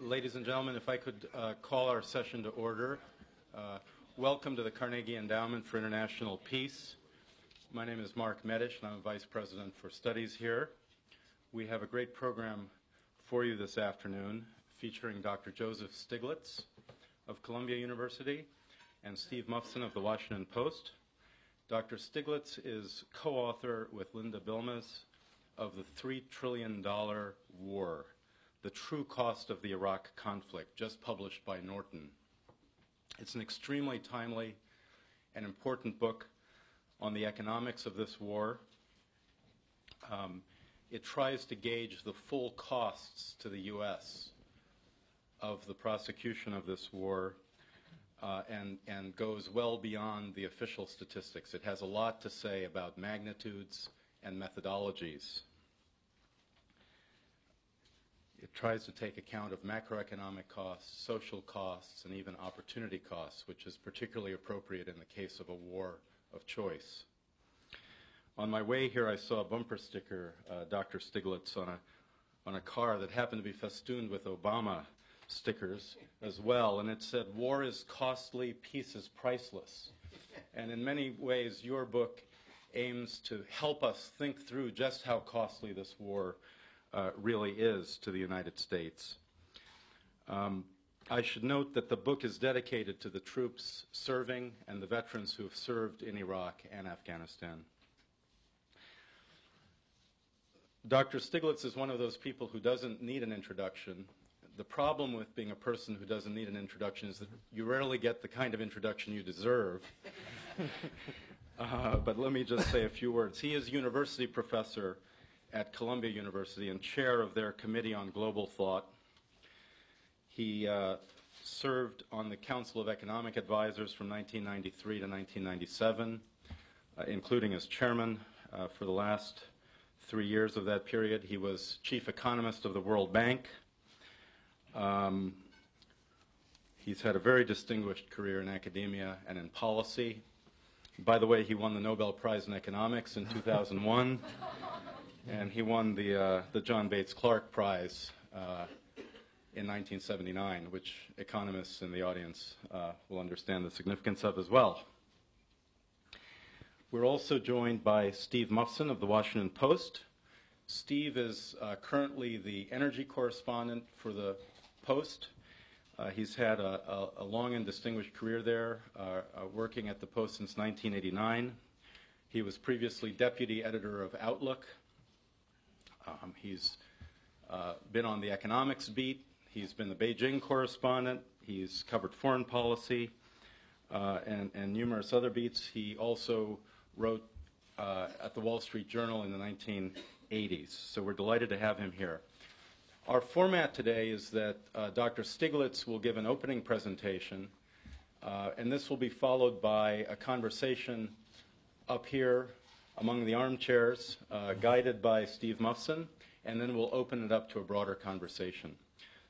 Ladies and gentlemen, if I could call our session to order. Welcome to the Carnegie Endowment for International Peace. My name is Mark Medish, and I'm Vice President for Studies here. We have a great program for you this afternoon featuring Dr. Joseph Stiglitz of Columbia University and Steve Mufson of the Washington Post. Dr. Stiglitz is co-author with Linda Bilmes of The $3 Trillion War, The True Cost of the Iraq Conflict, just published by Norton. It's an extremely timely and important book on the economics of this war. It tries to gauge the full costs to the U.S. of the prosecution of this war and goes well beyond the official statistics. It has a lot to say about magnitudes and methodologies. It tries to take account of macroeconomic costs, social costs, and even opportunity costs, which is particularly appropriate in the case of a war of choice. On my way here, I saw a bumper sticker, Dr. Stiglitz, on a car that happened to be festooned with Obama stickers as well, and it said, "War is costly, peace is priceless." And in many ways, your book aims to help us think through just how costly this war really is to the United States. I should note that the book is dedicated to the troops serving and the veterans who have served in Iraq and Afghanistan. Dr. Stiglitz is one of those people who doesn't need an introduction. The problem with being a person who doesn't need an introduction is that you rarely get the kind of introduction you deserve. But let me just say a few words. He is university professor at Columbia University and chair of their Committee on Global Thought. He served on the Council of Economic Advisors from 1993 to 1997, including as chairman for the last 3 years of that period. He was chief economist of the World Bank. He's had a very distinguished career in academia and in policy. By the way, he won the Nobel Prize in Economics in 2001, and he won the John Bates Clark Prize in 1979, which economists in the audience will understand the significance of as well. We're also joined by Steve Mufson of the Washington Post. Steve is currently the energy correspondent for the Post. He's had a long and distinguished career there, working at the Post since 1989. He was previously deputy editor of Outlook. He's been on the economics beat. He's been the Beijing correspondent. He's covered foreign policy and numerous other beats. He also wrote at the Wall Street Journal in the 1980s. So we're delighted to have him here. Our format today is that Dr. Stiglitz will give an opening presentation, and this will be followed by a conversation up here among the armchairs, guided by Steve Mufson, and then we'll open it up to a broader conversation.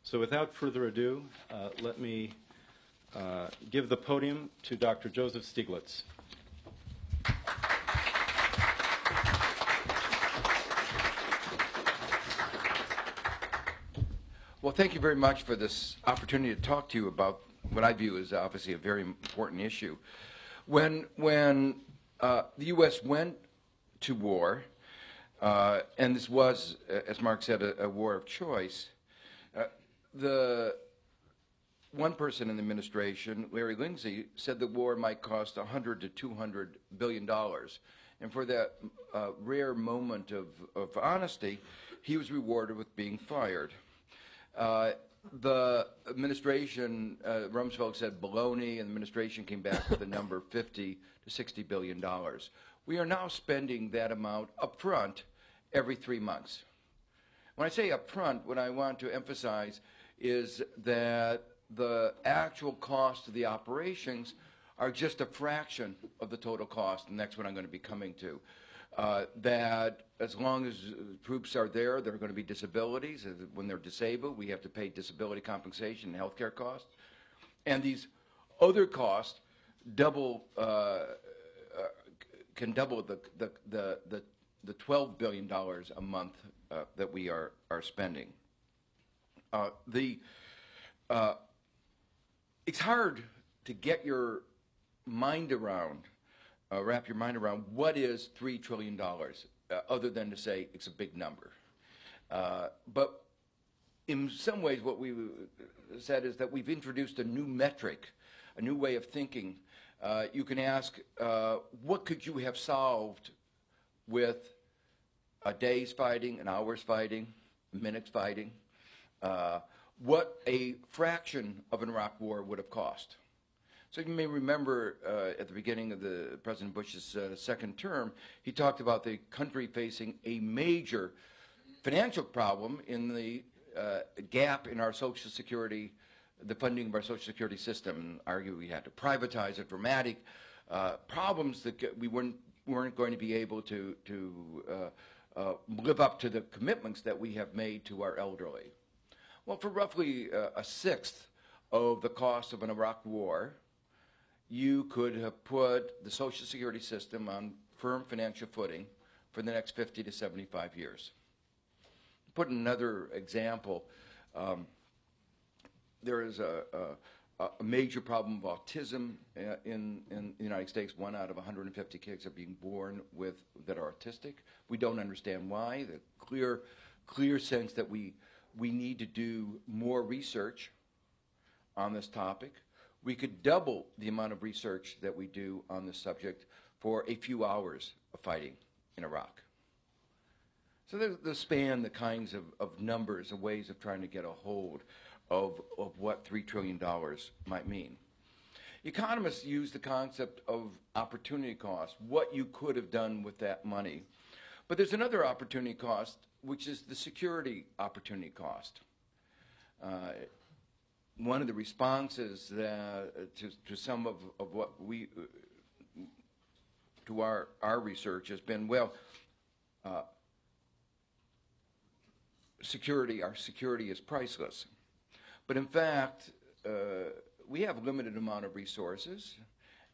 So without further ado, let me give the podium to Dr. Joseph Stiglitz. Well, thank you very much for this opportunity to talk to you about what I view as obviously a very important issue. When the U.S. went to war, and this was, as Mark said, a war of choice, the one person in the administration, Larry Lindsey, said the war might cost $100 to $200 billion. And for that rare moment of honesty, he was rewarded with being fired. The administration, Rumsfeld said baloney, and the administration came back with a number of $50 to $60 billion. We are now spending that amount up front every 3 months. When I say up front, what I want to emphasize is that the actual cost of the operations are just a fraction of the total cost, and that's what I'm going to be coming to. That as long as troops are there are going to be disabilities. When they're disabled, we have to pay disability compensation and health care costs. And these other costs can double the $12 billion a month that we are spending. it's hard to get your mind around, wrap your mind around what is $3 trillion, other than to say it's a big number. But in some ways, what we said is that we've introduced a new metric, a new way of thinking. You can ask, what could you have solved with a day's fighting, an hour's fighting, a minute's fighting? What a fraction of an Iraq war would have cost. So you may remember at the beginning of President Bush's second term, he talked about the country facing a major financial problem in the gap in our Social Security, the funding of our Social Security system, and argued we had to privatize it, dramatic problems that we weren't going to be able to live up to the commitments that we have made to our elderly. Well, for roughly a sixth of the cost of an Iraq war, you could have put the Social Security system on firm financial footing for the next 50 to 75 years. Put another example, there is a major problem of autism in the United States. 1 out of 150 kids are being born that are autistic. We don't understand why. The clear sense that we need to do more research on this topic. We could double the amount of research that we do on this subject for a few hours of fighting in Iraq. So they span the kinds of numbers and ways of trying to get a hold of what $3 trillion might mean. Economists use the concept of opportunity cost, what you could have done with that money. But there's another opportunity cost, which is the security opportunity cost. One of the responses to some of what to our research has been, well, our security is priceless. But in fact, we have a limited amount of resources,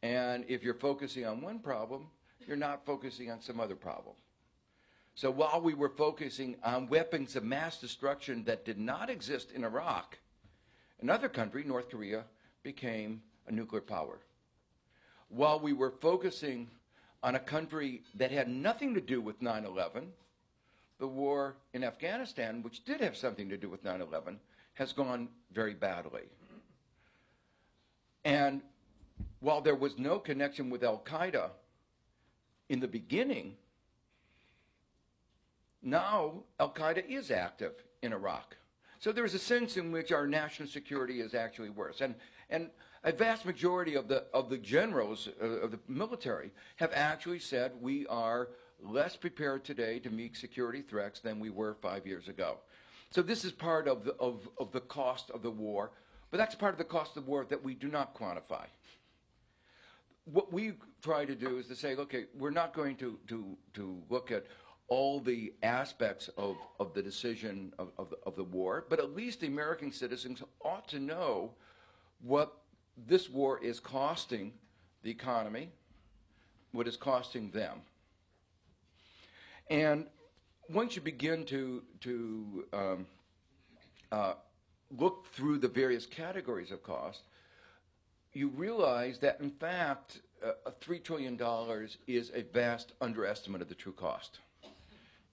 and if you're focusing on one problem, you're not focusing on some other problem. So while we were focusing on weapons of mass destruction that did not exist in Iraq, another country, North Korea, became a nuclear power. While we were focusing on a country that had nothing to do with 9/11, the war in Afghanistan, which did have something to do with 9/11, has gone very badly. And while there was no connection with Al-Qaeda in the beginning, now Al-Qaeda is active in Iraq. So there's a sense in which our national security is actually worse. And a vast majority of the generals of the military have actually said we are less prepared today to meet security threats than we were 5 years ago. So this is part of the cost of the war, but that's part of the cost of the war that we do not quantify. What we try to do is to say, okay, we're not going to look at all the aspects of the decision of the war, but at least the American citizens ought to know what this war is costing the economy, what is costing them. And once you begin to look through the various categories of cost, you realize that, in fact, $3 trillion is a vast underestimate of the true cost.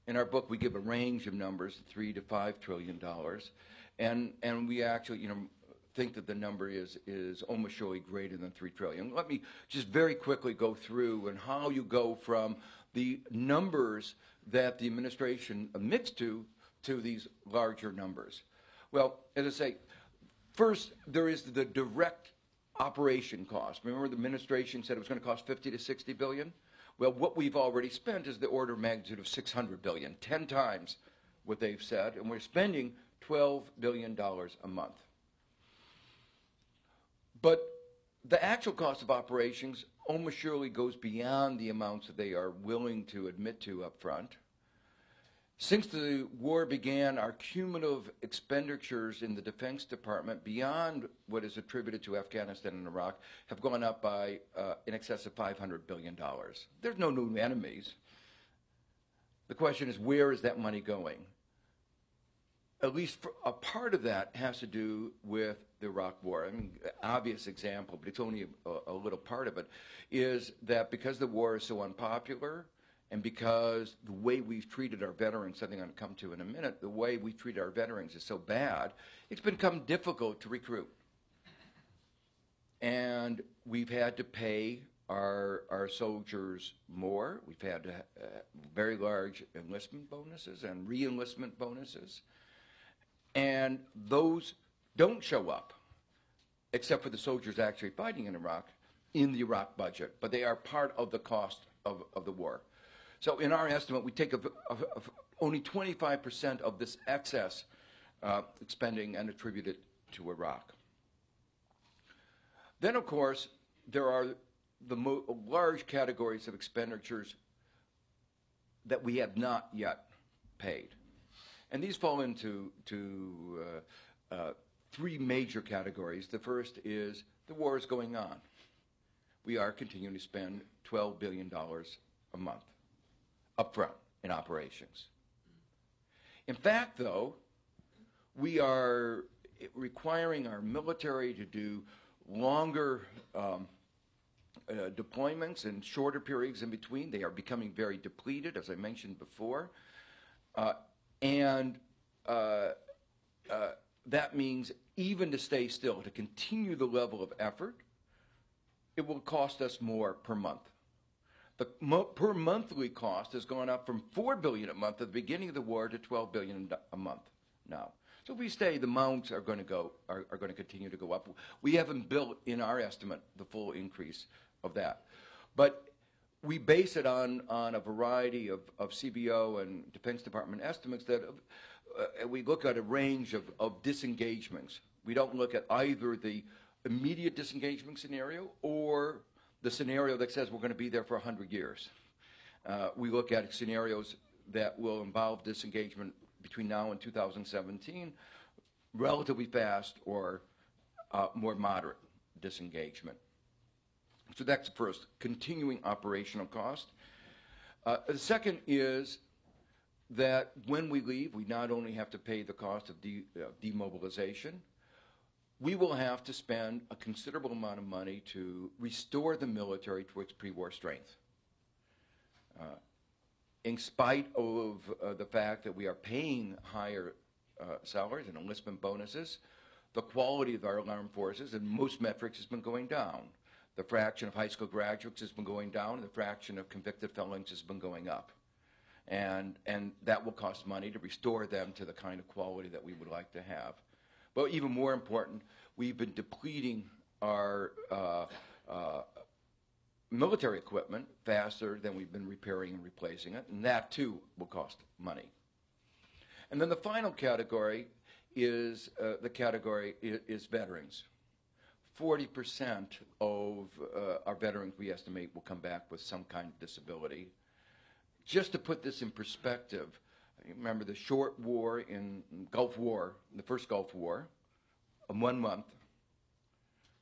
In our book, we give a range of numbers, $3 to $5 trillion, and we actually, think that the number is almost surely greater than $3 trillion. Let me just very quickly go through and how you go from the numbers that the administration admits to these larger numbers. Well, as I say, first there is the direct operation cost. Remember, the administration said it was going to cost 50 to 60 billion? Well, what we've already spent is the order of magnitude of 600 billion, 10 times what they've said, and we're spending $12 billion a month. But the actual cost of operations almost surely goes beyond the amounts that they are willing to admit to up front. Since the war began, our cumulative expenditures in the Defense Department, beyond what is attributed to Afghanistan and Iraq, have gone up by in excess of $500 billion. There's no new enemies. The question is, where is that money going? at least for a part of that has to do with the Iraq War. I mean, obvious example, but it's only a little part of it, is that because the war is so unpopular and because the way we've treated our veterans, something I'm going to come to in a minute, the way we've treated our veterans is so bad, it's become difficult to recruit. And we've had to pay our soldiers more. We've had to very large enlistment bonuses and re-enlistment bonuses. And those don't show up, except for the soldiers actually fighting in Iraq, in the Iraq budget. But they are part of the cost of the war. So in our estimate, we take only 25% of this excess spending and attribute it to Iraq. Then, of course, there are the large categories of expenditures that we have not yet paid. And these fall into three major categories. The first is the war is going on. We are continuing to spend $12 billion a month upfront in operations. In fact, though, we are requiring our military to do longer deployments and shorter periods in between. They are becoming very depleted, as I mentioned before. And that means even to stay still, to continue the level of effort, it will cost us more per month. The per monthly cost has gone up from $4 billion a month at the beginning of the war to $12 billion a month now. So if we stay, the amounts are going to continue to go up. We haven't built in our estimate the full increase of that, but we base it on a variety of CBO and Defense Department estimates that we look at a range of disengagements. We don't look at either the immediate disengagement scenario or the scenario that says we're going to be there for 100 years. We look at scenarios that will involve disengagement between now and 2017, relatively fast or more moderate disengagement. So that's the first, continuing operational cost. The second is that when we leave, we not only have to pay the cost of demobilization, we will have to spend a considerable amount of money to restore the military to its pre-war strength. In spite of the fact that we are paying higher salaries and enlistment bonuses, the quality of our armed forces in most metrics has been going down. The fraction of high school graduates has been going down, and the fraction of convicted felons has been going up. And that will cost money to restore them to the kind of quality that we would like to have. But even more important, we've been depleting our military equipment faster than we've been repairing and replacing it, and that too will cost money. And then the final category is veterans. 40% of our veterans, we estimate, will come back with some kind of disability. Just to put this in perspective, remember the short war in Gulf War, the first Gulf War, in 1 month.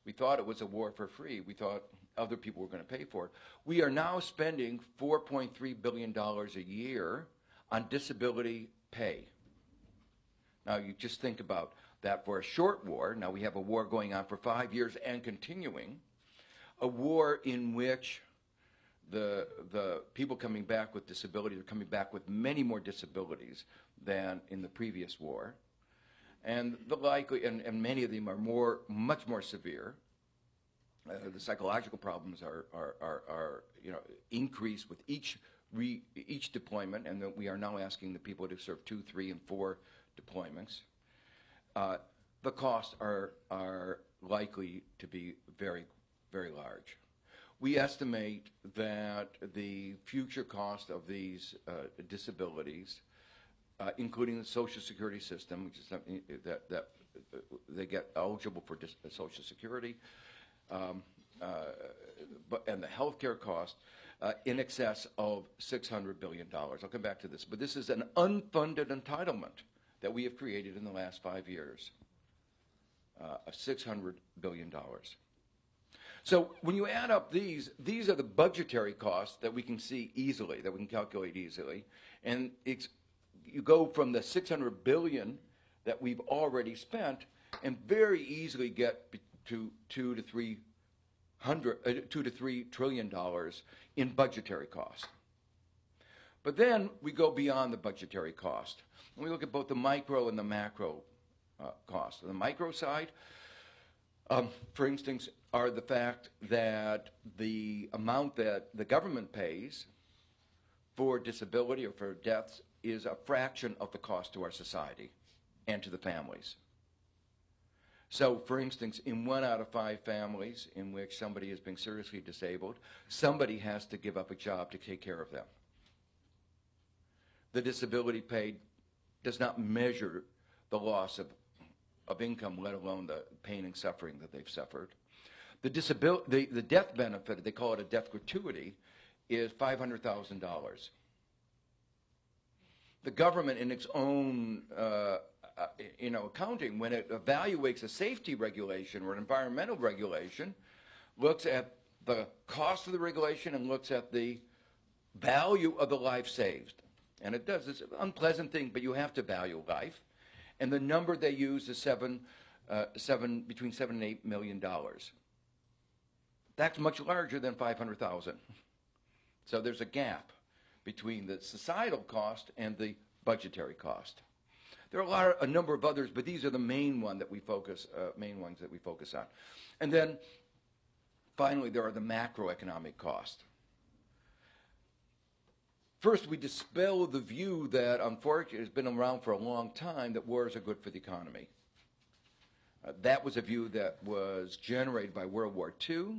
We thought it was a war for free. We thought other people were going to pay for it. We are now spending $4.3 billion a year on disability pay. Now, you just think about that for a short war. Now, we have a war going on for 5 years and continuing, a war in which the people coming back with disabilities are coming back with many more disabilities than in the previous war. And and many of them are much more severe. The psychological problems are increased with each deployment, and that we are now asking the people to serve 2, 3, and 4 deployments. The costs are likely to be very, very large. We estimate that the future cost of these disabilities, including the Social Security system, which is something that they get eligible for Social Security, and the health care cost, in excess of $600 billion. I'll come back to this. But this is an unfunded entitlement that we have created in the last 5 years, of $600 billion. So when you add up these are the budgetary costs that we can see easily, that we can calculate easily. And you go from the $600 billion that we've already spent and very easily get to $2 to $3 trillion in budgetary costs. But then we go beyond the budgetary cost. And we look at both the micro and the macro costs. On the micro side, for instance, are the fact that the amount that the government pays for disability or for deaths is a fraction of the cost to our society and to the families. So, for instance, in 1 out of 5 families in which somebody is being seriously disabled, somebody has to give up a job to take care of them. The disability paid does not measure the loss of income, let alone the pain and suffering that they've suffered. The death benefit, they call it a death gratuity, is $500,000. The government, in its own accounting, when it evaluates a safety regulation or an environmental regulation, looks at the cost of the regulation and looks at the value of the life saved. And it does this unpleasant thing, but you have to value life. And the number they use is between $7 and $8 million. That's much larger than $500,000. So there's a gap between the societal cost and the budgetary cost. There are a number of others, but these are the main ones that we focus on. And then finally, there are the macroeconomic costs. First, we dispel the view that, unfortunately, has been around for a long time, that wars are good for the economy. That was a view that was generated by World War II,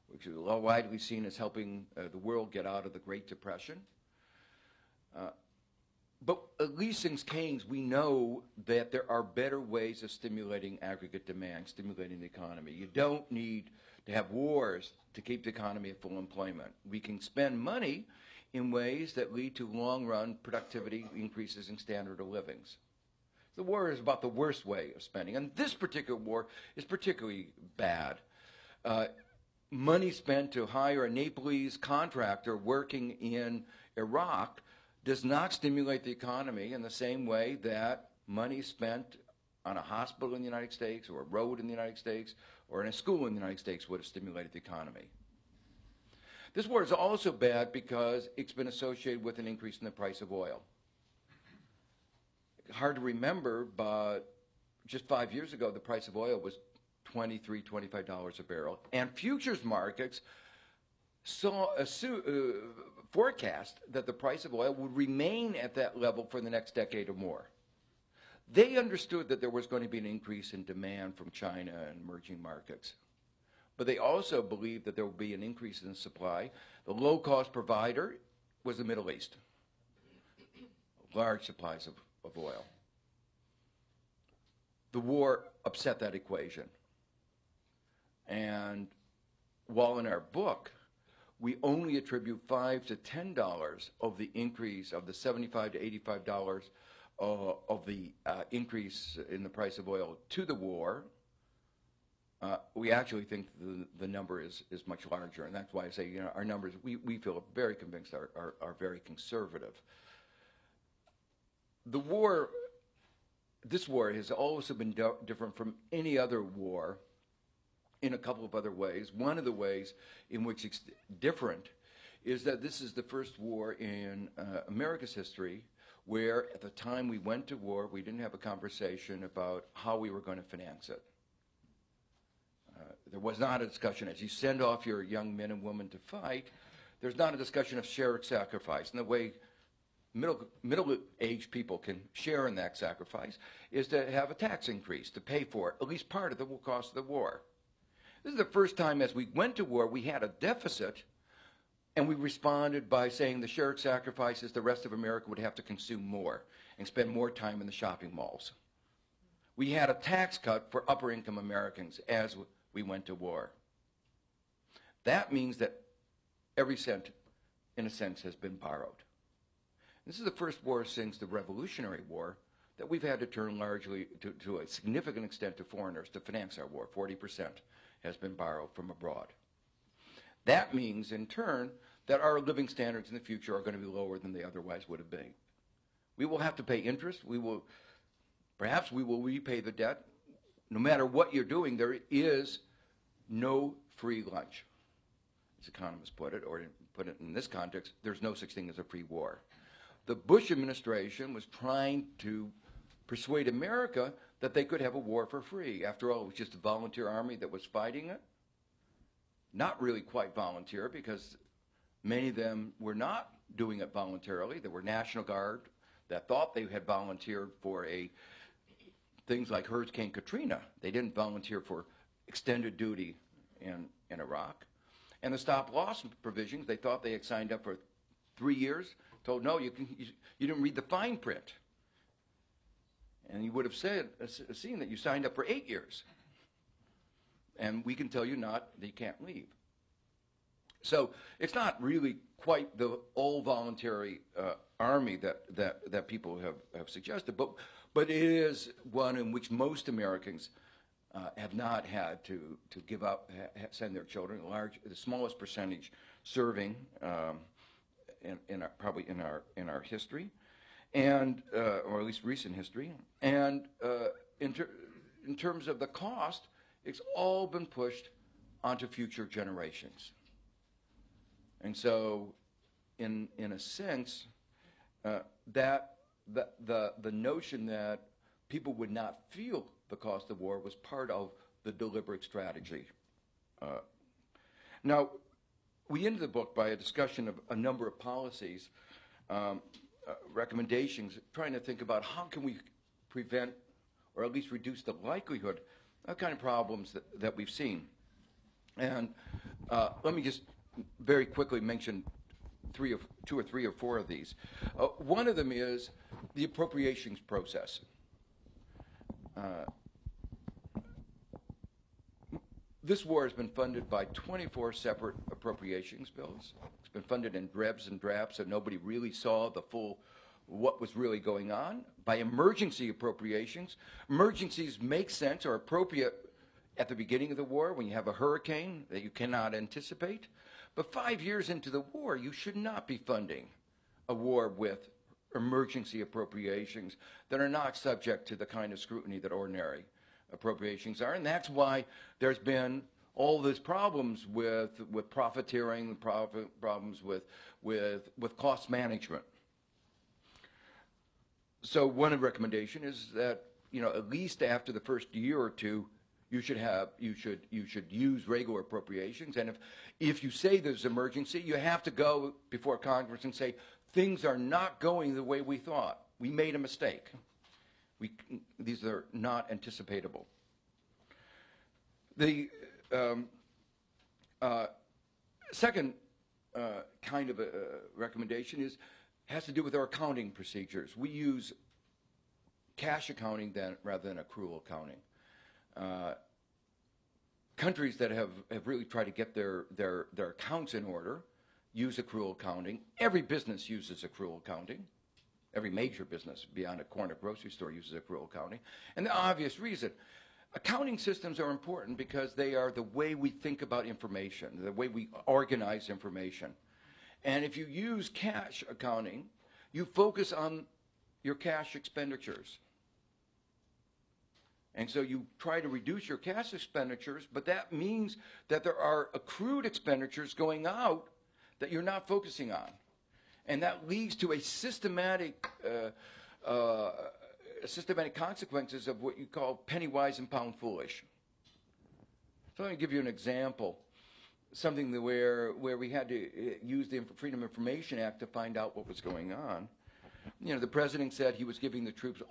which is widely seen as helping the world get out of the Great Depression. But at least since Keynes, we know that there are better ways of stimulating aggregate demand, stimulating the economy. You don't need to have wars to keep the economy at full employment. We can spend money in ways that lead to long-run productivity increases in standard of livings. The war is about the worst way of spending, and this particular war is particularly bad. Money spent to hire a Nepalese contractor working in Iraq does not stimulate the economy in the same way that money spent on a hospital in the United States or a road in the United States or in a school in the United States would have stimulated the economy. This war is also bad because it's been associated with an increase in the price of oil. Hard to remember, but just 5 years ago, the price of oil was $23, $25 a barrel. And futures markets forecast that the price of oil would remain at that level for the next decade or more. They understood that there was going to be an increase in demand from China and emerging markets. But they also believed that there would be an increase in supply. The low-cost provider was the Middle East. Large supplies of oil. The war upset that equation. And while in our book, we only attribute $5 to $10 of the increase of the $75 to $85 of the increase in the price of oil to the war, we actually think the number is much larger, and that's why I say our numbers, we feel very convinced are very conservative. This war has also been different from any other war in a couple of other ways. One of the ways in which it's different is that this is the first war in America's history where at the time we went to war, we didn't have a conversation about how we were going to finance it. There was not a discussion as you send off your young men and women to fight. There's not a discussion of shared sacrifice. And the way middle-aged people can share in that sacrifice is to have a tax increase to pay for at least part of the cost of the war. This is the first time as we went to war, we had a deficit, and we responded by saying the shared sacrifice is the rest of America would have to consume more and spend more time in the shopping malls. We had a tax cut for upper-income Americans as we went to war. That means that every cent, in a sense, has been borrowed. This is the first war since the Revolutionary War that we've had to turn largely, to a significant extent, to foreigners to finance our war. 40% has been borrowed from abroad. That means, in turn, that our living standards in the future are going to be lower than they otherwise would have been. We will have to pay interest. Perhaps we will repay the debt. No matter what you're doing, there is no free lunch, as economists put it, or put it in this context, there's no such thing as a free war. The Bush administration was trying to persuade America that they could have a war for free. After all, it was just a volunteer army that was fighting it. Not really quite volunteer, because many of them were not doing it voluntarily. There were National Guard that thought they had volunteered for things like Hurricane Katrina. They didn't volunteer for extended duty in Iraq. And the stop-loss provisions, they thought they had signed up for 3 years, told, no, you didn't read the fine print. And you would have seen that you signed up for 8 years. And we can tell you that you can't leave. So it's not really quite the all-voluntary army that people have suggested, but it is one in which most Americans have not had to give up, send their children. The smallest percentage serving probably in our history, and or at least recent history. And in terms of the cost, it's all been pushed onto future generations. And so, in a sense, that the notion that people would not feel the cost of war was part of the deliberate strategy. Now, we ended the book by a discussion of a number of policies, recommendations, trying to think about how can we prevent or at least reduce the likelihood of kind of problems that we've seen. And let me just very quickly mention two or three or four of these. One of them is the appropriations process. This war has been funded by 24 separate appropriations bills. It's been funded in dribs and drabs, so nobody really saw the full what was really going on. By emergency appropriations, emergencies make sense or appropriate at the beginning of the war when you have a hurricane that you cannot anticipate. But 5 years into the war, you should not be funding a war with emergency appropriations that are not subject to the kind of scrutiny that ordinary appropriations are. And that's why there's been all these problems with profiteering, problems with cost management. So one recommendation is that, at least after the first year or two, you should use regular appropriations, and if you say there's emergency, you have to go before Congress and say things are not going the way we thought. We made a mistake. These are not anticipatable. The second kind of a recommendation has to do with our accounting procedures. We use cash accounting rather than accrual accounting. Countries that have really tried to get their accounts in order use accrual accounting. Every business uses accrual accounting. Every major business beyond a corner grocery store uses accrual accounting. And the obvious reason, accounting systems are important because they are the way we think about information, the way we organize information. And if you use cash accounting, you focus on your cash expenditures. And so you try to reduce your cash expenditures, but that means that there are accrued expenditures going out that you're not focusing on. And that leads to a systematic consequences of what you call penny wise and pound foolish. So let me give you an example, something where we had to use the Freedom of Information Act to find out what was going on. The president said he was giving the troops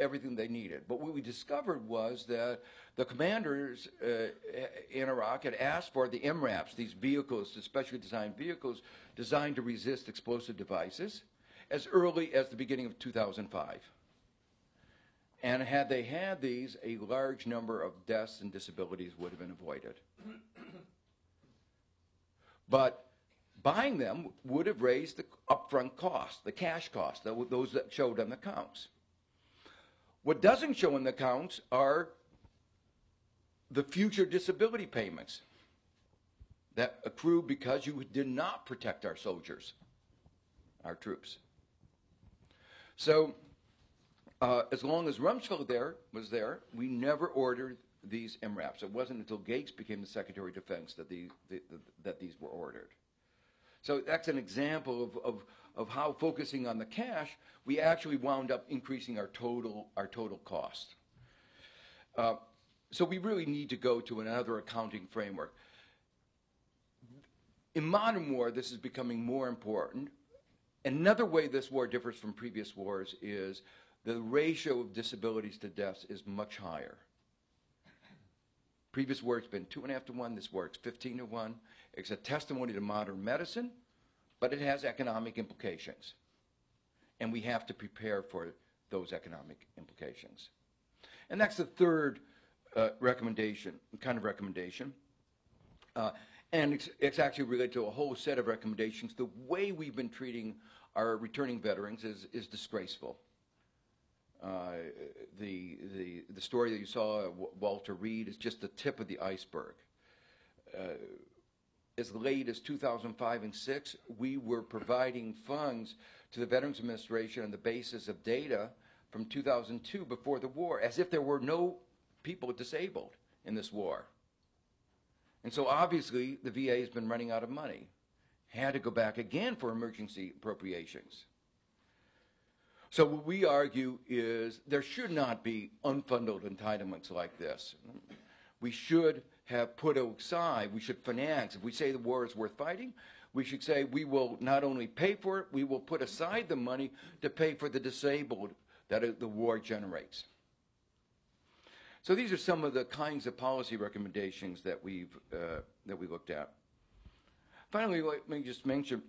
everything they needed. But what we discovered was that the commanders in Iraq had asked for the MRAPs, these vehicles, specially designed vehicles designed to resist explosive devices, as early as the beginning of 2005. And had they had these, a large number of deaths and disabilities would have been avoided. But buying them would have raised the upfront cost, the cash cost, those that showed on the accounts. What doesn't show in the accounts are the future disability payments that accrue because you did not protect our soldiers, our troops. So As long as Rumsfeld was there, we never ordered these MRAPs. It wasn't until Gates became the Secretary of Defense that these were ordered. So that's an example of how focusing on the cash, we actually wound up increasing our total cost. So we really need to go to another accounting framework. In modern war, this is becoming more important. Another way this war differs from previous wars is the ratio of disabilities to deaths is much higher. Previous war, it's been 2.5 to 1. This war, it's 15 to 1. It's a testimony to modern medicine, but it has economic implications. And we have to prepare for those economic implications. And that's the third recommendation. And it's actually related to a whole set of recommendations. The way we've been treating our returning veterans is disgraceful. The story that you saw, Walter Reed, is just the tip of the iceberg. As late as 2005 and 6, we were providing funds to the Veterans Administration on the basis of data from 2002 before the war, as if there were no people disabled in this war. And so obviously the VA has been running out of money. Had to go back again for emergency appropriations. So what we argue is there should not be unfunded entitlements like this. We should have put aside, we should finance. If we say the war is worth fighting, we should say we will not only pay for it, we will put aside the money to pay for the disabled that the war generates. So these are some of the kinds of policy recommendations that we looked at. Finally, let me just mention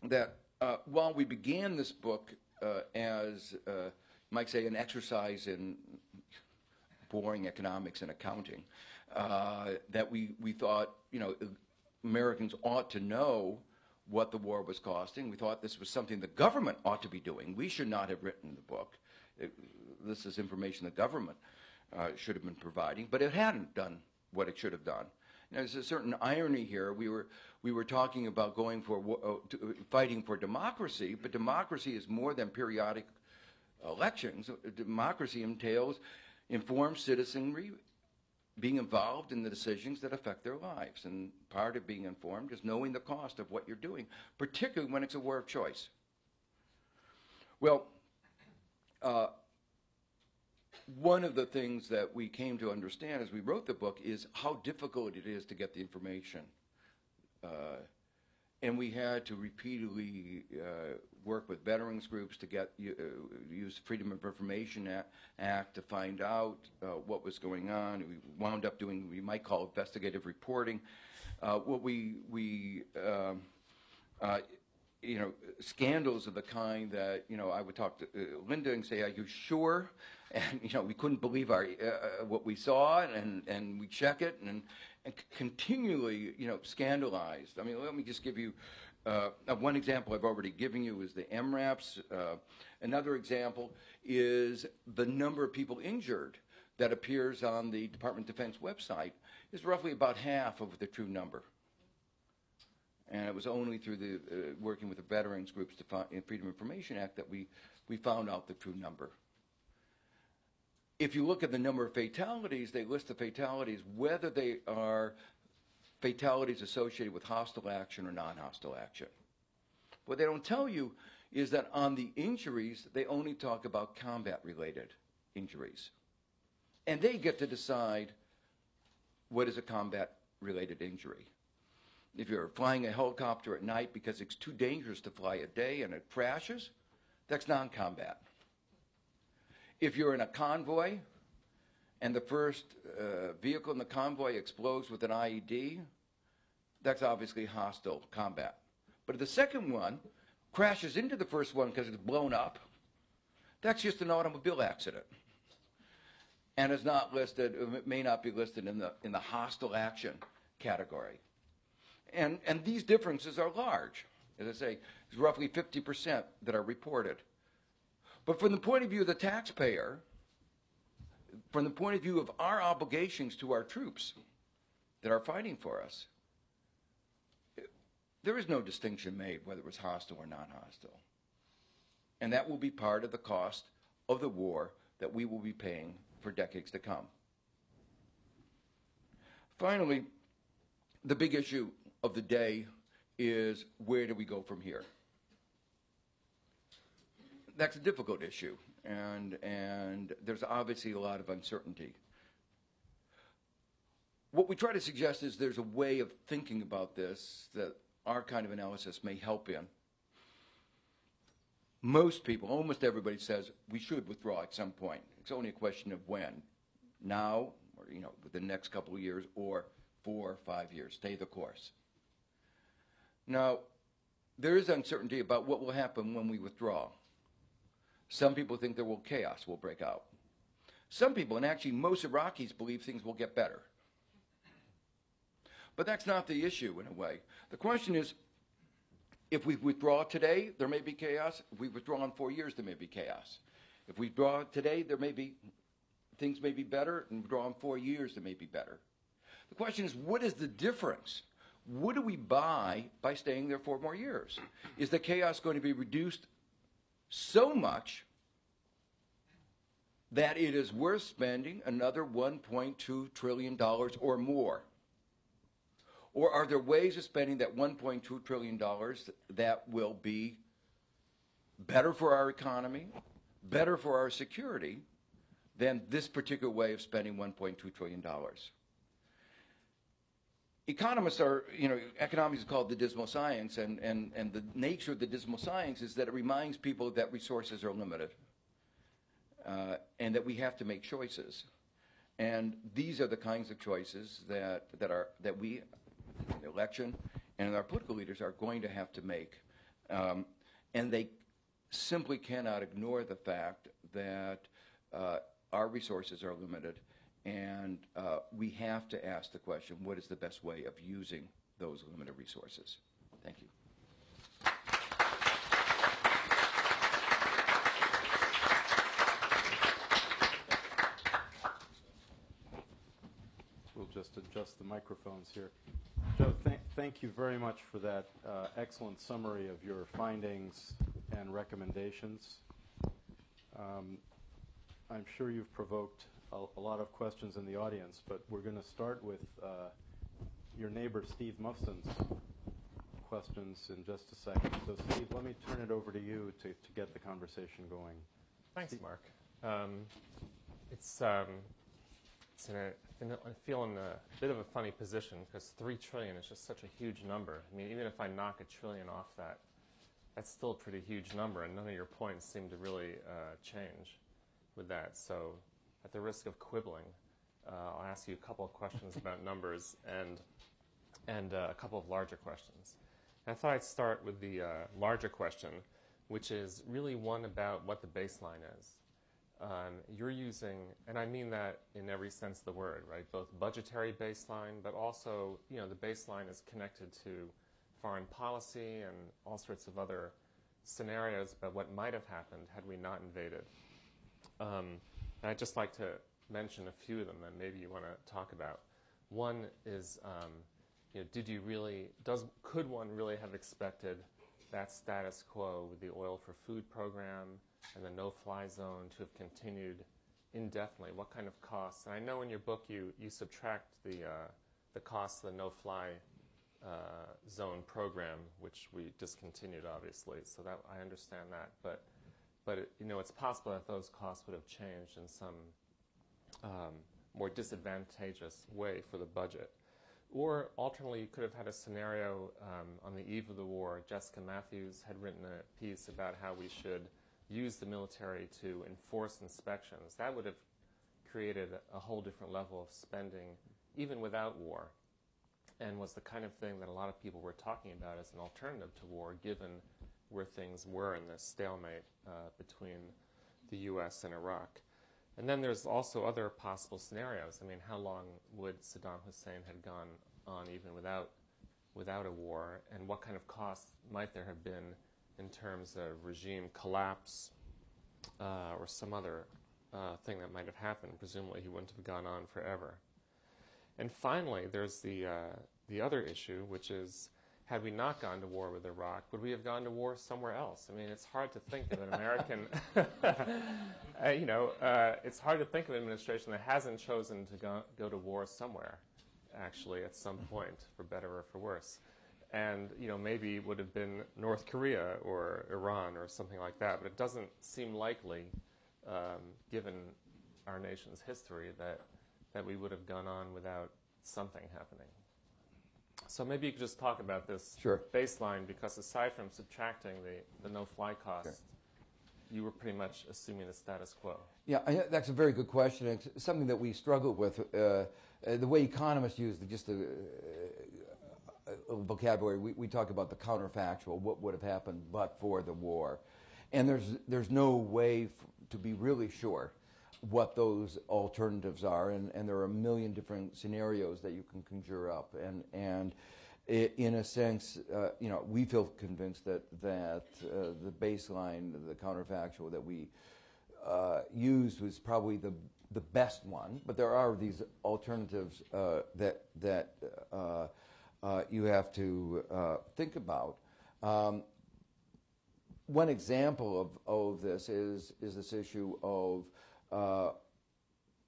that while we began this book as, you might say, an exercise in boring economics and accounting, that we thought, Americans ought to know what the war was costing. We thought this was something the government ought to be doing. We should not have written the book. This is information the government should have been providing, but it hadn't done what it should have done. There's a certain irony here. We were talking about going for fighting for democracy, but democracy is more than periodic elections. Democracy entails informed citizenry being involved in the decisions that affect their lives, and part of being informed is knowing the cost of what you're doing, particularly when it's a war of choice. Well, one of the things that we came to understand as we wrote the book is how difficult it is to get the information. And we had to repeatedly work with veterans groups to use Freedom of Information Act to find out what was going on. We wound up doing, we might call investigative reporting. Scandals of the kind that, I would talk to Linda and say, "Are you sure?" And, we couldn't believe what we saw, and we check it, and continually, scandalized. I mean, let me just give you one example I've already given you is the MRAPs. Another example is the number of people injured that appears on the Department of Defense website is roughly about half of the true number. And it was only through the working with the veterans groups in Freedom of Information Act that we found out the true number. If you look at the number of fatalities, they list the fatalities, whether they are fatalities associated with hostile action or non-hostile action. What they don't tell you is that on the injuries, they only talk about combat-related injuries. And they get to decide what is a combat-related injury. If you're flying a helicopter at night because it's too dangerous to fly at day and it crashes, that's non-combat. If you're in a convoy and the first vehicle in the convoy explodes with an IED, that's obviously hostile combat. But if the second one crashes into the first one because it's blown up, that's just an automobile accident. And is not listed, it may not be listed in the hostile action category. And these differences are large. As I say, it's roughly 50% that are reported. But from the point of view of the taxpayer, from the point of view of our obligations to our troops that are fighting for us, there is no distinction made whether it was hostile or non-hostile. And that will be part of the cost of the war that we will be paying for decades to come. Finally, the big issue of the day is, where do we go from here? That's a difficult issue, and there's obviously a lot of uncertainty. What we try to suggest is there's a way of thinking about this that our kind of analysis may help in. Most people, almost everybody, says we should withdraw at some point. It's only a question of when. Now, or within the next couple of years, or 4 or 5 years. Stay the course. Now, there is uncertainty about what will happen when we withdraw. Some people think chaos will break out. Some people, and actually most Iraqis, believe things will get better. But that's not the issue in a way. The question is, if we withdraw today, there may be chaos. If we withdraw in 4 years, there may be chaos. If we withdraw today, things may be better, and withdraw in 4 years, there may be better. The question is, what is the difference? What do we buy by staying there 4 more years? Is the chaos going to be reduced so much that it is worth spending another $1.2 trillion or more? Or are there ways of spending that $1.2 trillion that will be better for our economy, better for our security, than this particular way of spending $1.2 trillion? Economics economics is called the dismal science, and the nature of the dismal science is that it reminds people that resources are limited, and that we have to make choices. And these are the kinds of choices that we, the election, and our political leaders are going to have to make. And they simply cannot ignore the fact that our resources are limited, and we have to ask the question, what is the best way of using those limited resources? Thank you. We'll just adjust the microphones here. Joe, thank you very much for that excellent summary of your findings and recommendations. I'm sure you've provoked a lot of questions in the audience, but we're going to start with your neighbor Steve Mufson's questions in just a second. So Steve, let me turn it over to you to get the conversation going. Thanks, Mark. I feel in a bit of a funny position because $3 trillion is just such a huge number. I mean, even if I knock $1 trillion off that, that's still a pretty huge number, and none of your points seem to really change with that. So at the risk of quibbling, I'll ask you a couple of questions about numbers and a couple of larger questions. And I thought I'd start with the larger question, which is really one about what the baseline is. You're using, and I mean that in every sense of the word, right? Both budgetary baseline, but also, the baseline is connected to foreign policy and all sorts of other scenarios about what might have happened had we not invaded. And I'd just like to mention a few of them that maybe you want to talk about. One is, could one really have expected that status quo with the oil for food program and the no-fly zone to have continued indefinitely? What kind of costs? And I know in your book you subtract the costs of the no-fly zone program, which we discontinued, obviously. So that I understand that, but it's possible that those costs would have changed in some more disadvantageous way for the budget. Or alternately, you could have had a scenario on the eve of the war. Jessica Matthews had written a piece about how we should use the military to enforce inspections. That would have created a whole different level of spending, even without war, and was the kind of thing that a lot of people were talking about as an alternative to war, given where things were in this stalemate between the U.S. and Iraq. And then there's also other possible scenarios. I mean, how long would Saddam Hussein have gone on even without a war, and what kind of costs might there have been in terms of regime collapse or some other thing that might have happened? Presumably he wouldn't have gone on forever. And finally, there's the other issue, which is had we not gone to war with Iraq, would we have gone to war somewhere else? I mean, it's hard to think of an American, it's hard to think of an administration that hasn't chosen to go to war somewhere, actually, at some point, for better or for worse. And, maybe it would have been North Korea or Iran or something like that, but it doesn't seem likely, given our nation's history, that we would have gone on without something happening. So maybe you could just talk about this baseline, because aside from subtracting the no-fly costs, you were pretty much assuming the status quo. Yeah, that's a very good question. It's something that we struggle with. The way economists use just the vocabulary, we talk about the counterfactual, what would have happened but for the war. And there's no way to be really sure what those alternatives are, and there are a million different scenarios that you can conjure up, and in a sense, we feel convinced that the baseline, the counterfactual that we used was probably the best one, but there are these alternatives that you have to think about. One example of this is this issue of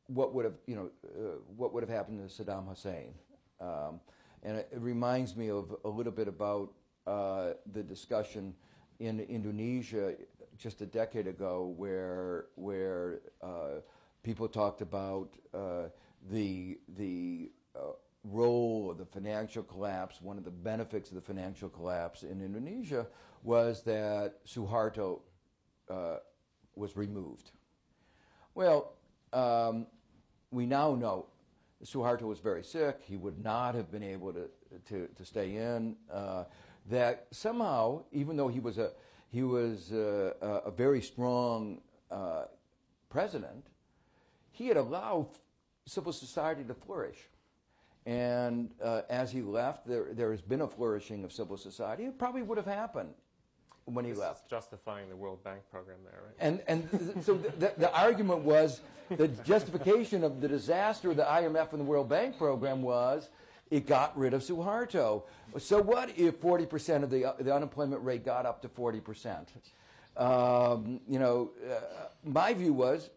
what would have happened to Saddam Hussein, and it reminds me of a little bit about the discussion in Indonesia just a decade ago, where people talked about the role of the financial collapse. One of the benefits of the financial collapse in Indonesia was that Suharto was removed. Well, we now know Suharto was very sick. He would not have been able to stay in. That somehow, even though he was a very strong president, he had allowed civil society to flourish. And as he left, there has been a flourishing of civil society. It probably would have happened when he left. This is justifying the World Bank program there, right? And so the argument was, the justification of the disaster of the IMF and the World Bank program was it got rid of Suharto. So what if 40% of the unemployment rate got up to 40%? My view was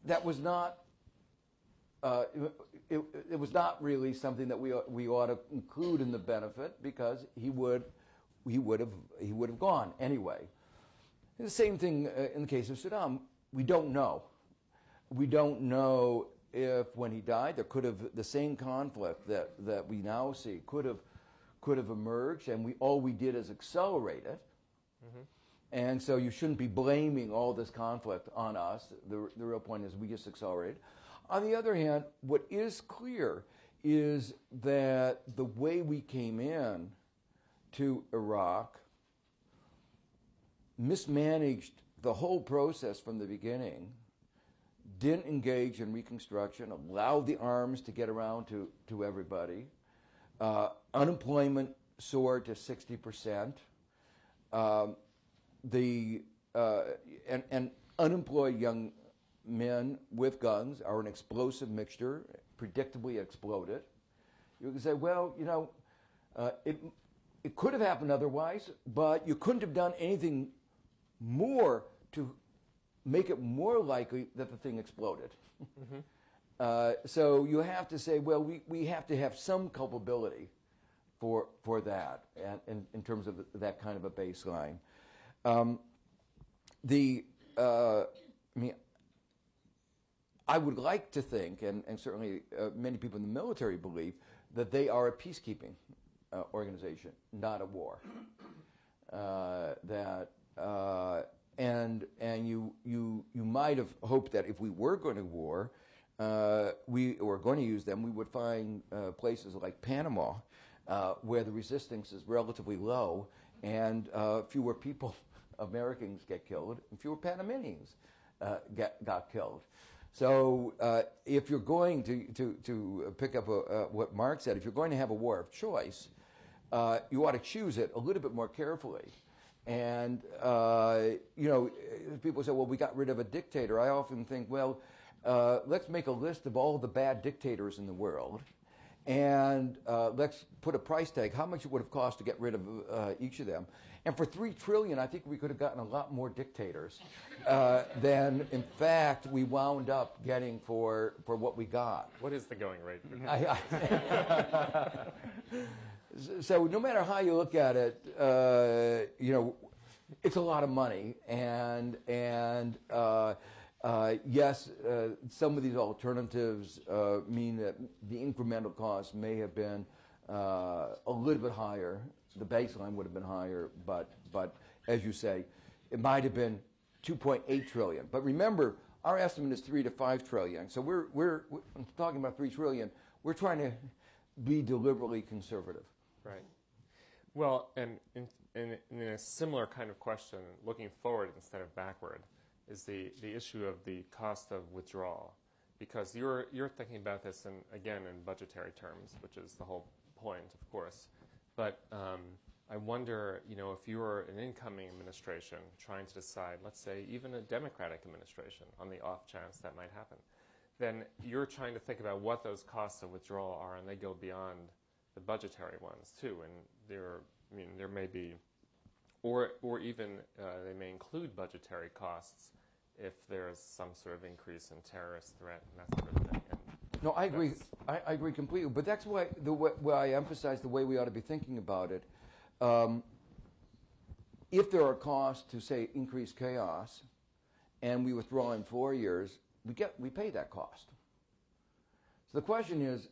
that was not. It was not really something that we ought to include in the benefit, because he would have gone anyway. The same thing in the case of Saddam. We don't know. We don't know if when he died there could have the same conflict that we now see could have emerged, and all we did is accelerate it. Mm-hmm. And so you shouldn't be blaming all this conflict on us. The real point is we just accelerated. On the other hand, what is clear is that the way we came in to Iraq mismanaged the whole process from the beginning, didn't engage in reconstruction, allowed the arms to get around to everybody. Unemployment soared to 60%. And unemployed young men with guns are an explosive mixture, predictably exploded. You can say, well, it could have happened otherwise, but you couldn't have done anything more to make it more likely that the thing exploded. Mm-hmm. So you have to say, well, we have to have some culpability for that, and in terms of that kind of a baseline. I would like to think, and certainly many people in the military believe, that they are a peacekeeping organization, not a war. And you might have hoped that if we were going to war, we were going to use them, we would find places like Panama, where the resistance is relatively low, and fewer people, Americans, get killed, and fewer Panamanians got killed. So if you're going to pick up what Mark said, if you're going to have a war of choice, you ought to choose it a little bit more carefully. And, people say, well, we got rid of a dictator. I often think, well, let's make a list of all the bad dictators in the world and let's put a price tag, how much it would have cost to get rid of each of them. And for $3 trillion, I think we could have gotten a lot more dictators than, in fact, we wound up getting for what we got. What is the going rate? So no matter how you look at it, it's a lot of money, and yes, some of these alternatives mean that the incremental cost may have been a little bit higher. The baseline would have been higher, but as you say, it might have been 2.8 trillion. But remember, our estimate is 3 to 5 trillion. So we're talking about 3 trillion. We're trying to be deliberately conservative. Right. Well, and in a similar kind of question, looking forward instead of backward, is the issue of the cost of withdrawal, because you're thinking about this again in budgetary terms, which is the whole point, of course. But I wonder, if you were an incoming administration trying to decide, let's say even a Democratic administration, on the off chance that might happen, then you're trying to think about what those costs of withdrawal are, and they go beyond the budgetary ones too. And there may be, or even they may include budgetary costs if there's some sort of increase in terrorist threat and that sort of thing. No, I agree. I agree completely. But that's why I emphasize the way we ought to be thinking about it. If there are costs to, say, increase chaos, and we withdraw in 4 years, we pay that cost. So the question is,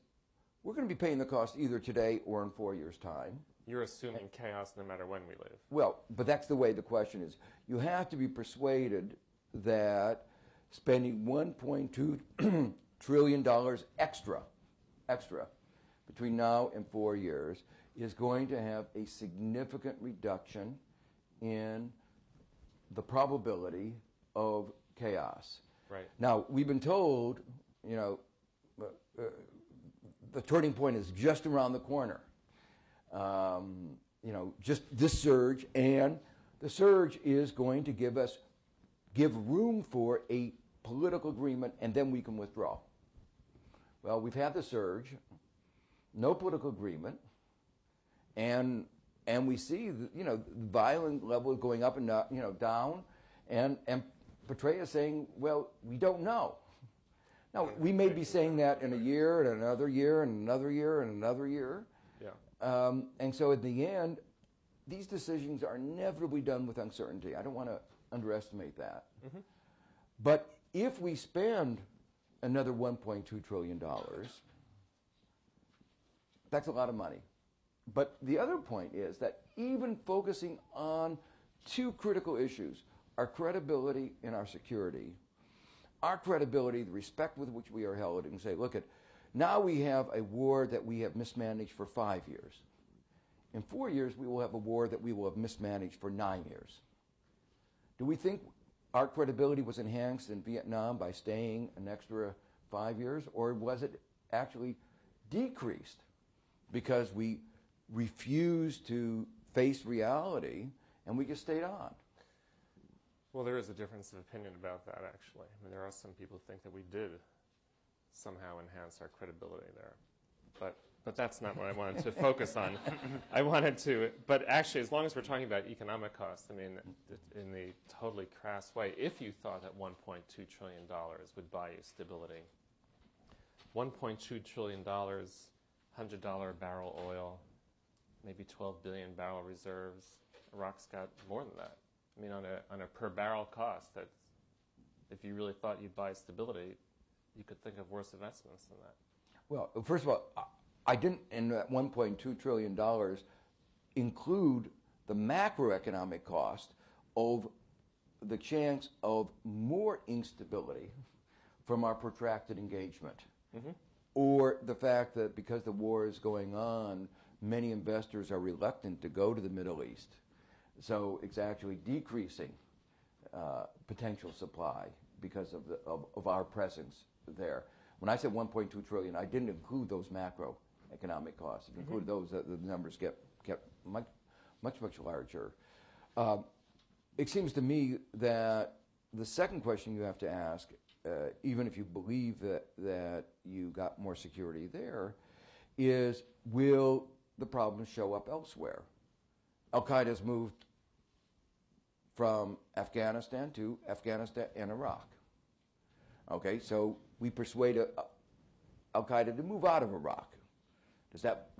we're going to be paying the cost either today or in 4 years' time. You're assuming chaos no matter when we live. Well, but that's the way the question is. You have to be persuaded that spending $1.2 trillion extra between now and 4 years is going to have a significant reduction in the probability of chaos. Right. Now, we've been told, the turning point is just around the corner. Just this surge, and the surge is going to give room for a political agreement, and then we can withdraw. Well, we've had the surge, no political agreement, and we see the violent level going up and down, and Petraeus saying, well, we don't know. Now, we may be saying that in a year, and another year, and another year, and another year. Yeah. And so at the end, these decisions are inevitably done with uncertainty. I don't want to underestimate that. Mm-hmm. But if we spend another $1.2 trillion, that's a lot of money. But the other point is that even focusing on two critical issues, our credibility and our security, our credibility, the respect with which we are held, and say, look, now we have a war that we have mismanaged for 5 years. In 4 years, we will have a war that we will have mismanaged for 9 years. Do we think our credibility was enhanced in Vietnam by staying an extra 5 years, or was it actually decreased because we refused to face reality and we just stayed on? Well, there is a difference of opinion about that, actually. I mean, there are some people who think that we did somehow enhance our credibility there. But that's not what I wanted to focus on. But actually, as long as we're talking about economic costs, I mean, in the totally crass way, if you thought that $1.2 trillion would buy you stability, $1.2 trillion, $100 barrel oil, maybe 12 billion barrel reserves. Iraq's got more than that. I mean, on a per barrel cost, that if you really thought you'd buy stability, you could think of worse investments than that. Well, first of all, I didn't, in that $1.2 trillion, include the macroeconomic cost of the chance of more instability from our protracted engagement. Mm-hmm. Or the fact that because the war is going on, many investors are reluctant to go to the Middle East. So it's actually decreasing potential supply because of our presence there. When I said 1.2 trillion, I didn't include those macroeconomic costs. If you include those, the numbers get much larger. It seems to me that the second question you have to ask, even if you believe that you got more security there, is, will the problems show up elsewhere? Al-Qaeda's moved from Afghanistan to Afghanistan and Iraq. Okay, so we persuade Al-Qaeda to move out of Iraq.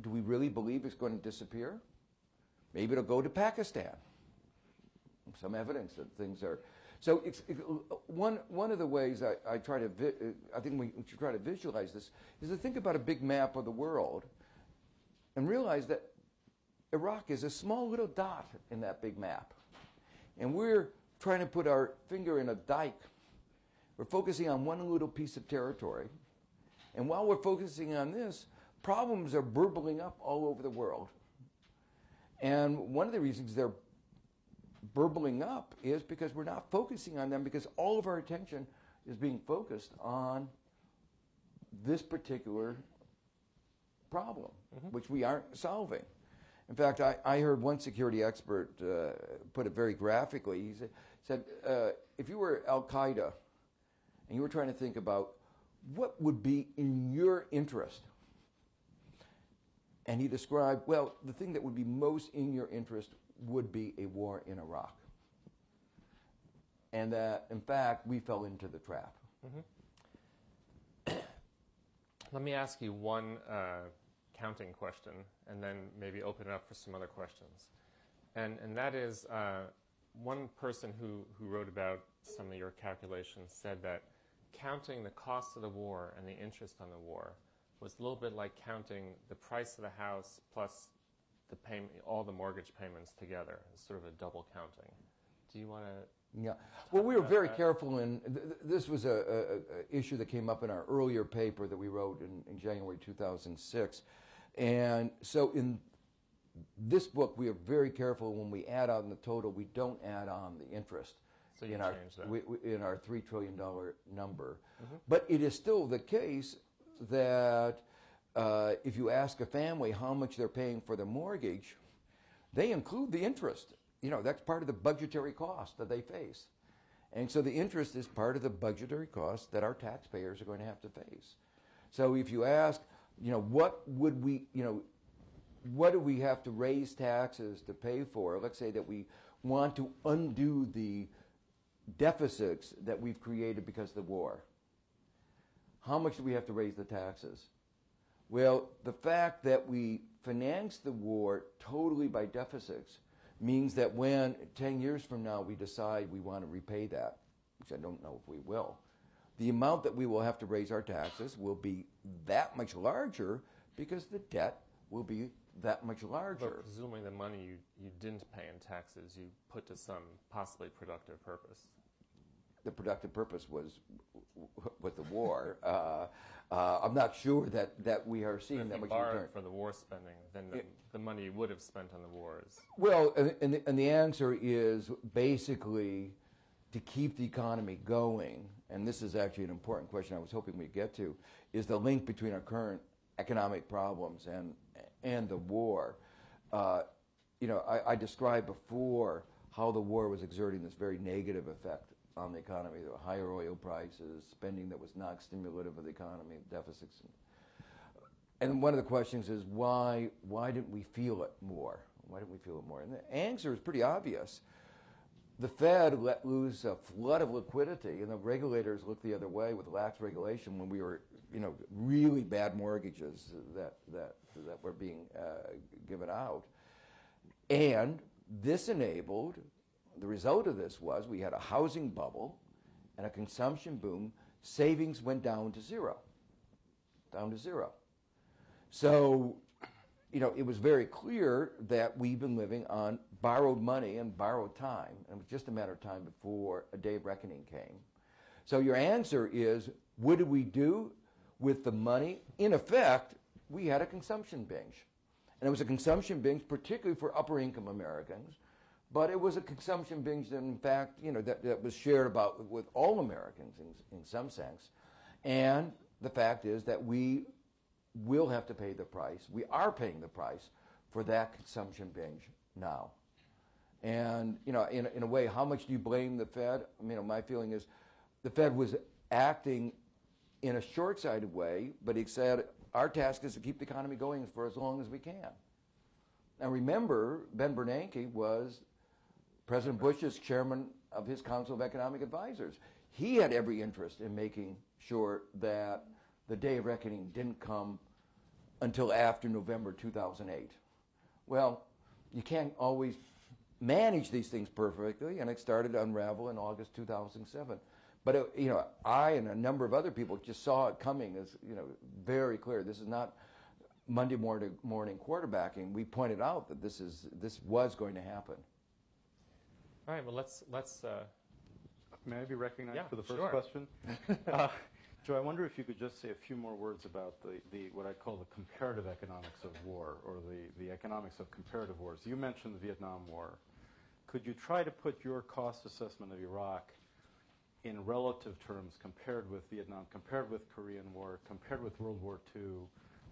Do we really believe it's going to disappear? Maybe it'll go to Pakistan. Some evidence that things are. So one of the ways I try to, I think we should try to visualize this is to think about a big map of the world and realize that Iraq is a small little dot in that big map. And we're trying to put our finger in a dike. We're focusing on one little piece of territory. And while we're focusing on this, problems are burbling up all over the world. And one of the reasons they're burbling up is because we're not focusing on them, because all of our attention is being focused on this particular problem, which we aren't solving. In fact, I heard one security expert put it very graphically. He said if you were Al-Qaeda and you were trying to think about what would be in your interest, and he described, well, the thing that would be most in your interest would be a war in Iraq. And that, in fact, we fell into the trap. Let me ask you one counting question, and then maybe open it up for some other questions. And that is, one person who wrote about some of your calculations said that counting the cost of the war and the interest on the war was a little bit like counting the price of the house plus the payment, all the mortgage payments together. It's sort of a double counting. Do you want to? Yeah. Well, we were very careful, and this was a issue that came up in our earlier paper that we wrote in January 2006. And so in this book, we are very careful when we add on the total, we don't add on the interest. So you changed that. In our $3 trillion number. But it is still the case that if you ask a family how much they're paying for their mortgage, they include the interest. You know, that's part of the budgetary cost that they face. And so the interest is part of the budgetary cost that our taxpayers are going to have to face. So if you ask, what would we, what do we have to raise taxes to pay for? Let's say that we want to undo the deficits that we've created because of the war. How much do we have to raise the taxes? Well, the fact that we finance the war totally by deficits means that when 10 years from now we decide we want to repay that, which I don't know if we will, the amount that we will have to raise our taxes will be that much larger because the debt will be that much larger. But presumably the money you didn't pay in taxes, you put to some possibly productive purpose. The productive purpose was with the war. I'm not sure that we are seeing that much return. If you borrowed for the war spending, then the money you would have spent on the wars. Well, and the answer is basically to keep the economy going, and this is actually an important question I was hoping we'd get to, is the link between our current economic problems and the war. I described before how the war was exerting this very negative effect on the economy. There were higher oil prices, spending that was not stimulative of the economy, deficits. And one of the questions is why didn't we feel it more? Why didn't we feel it more? And the answer is pretty obvious. The Fed let loose a flood of liquidity, and the regulators looked the other way with lax regulation when we were, really bad mortgages that were being given out. And this enabled, the result of this was we had a housing bubble and a consumption boom. Savings went down to zero. So, it was very clear that we've been living on borrowed money and borrowed time, and it was just a matter of time before a day of reckoning came. So your answer is, what did we do with the money? In effect, we had a consumption binge. And it was a consumption binge particularly for upper income Americans, but it was a consumption binge that, in fact, that was shared with all Americans in some sense. And the fact is that we will have to pay the price. We are paying the price for that consumption binge now. And, in a way, how much do you blame the Fed? My feeling is the Fed was acting in a short-sighted way, but he said, our task is to keep the economy going for as long as we can. Now remember, Ben Bernanke was President Bush's chairman of his Council of Economic Advisors. He had every interest in making sure that the day of reckoning didn't come until after November 2008. Well, you can't always manage these things perfectly, and it started to unravel in August 2007. But I and a number of other people just saw it coming as very clear. This is not Monday morning quarterbacking. We pointed out that this was going to happen. All right. Well, let's. May I be recognized for the first sure. question? Joe, I wonder if you could just say a few more words about the what I call the comparative economics of war, or the economics of comparative wars. You mentioned the Vietnam War. Could you try to put your cost assessment of Iraq in relative terms, compared with Vietnam, compared with Korean War, compared with World War II,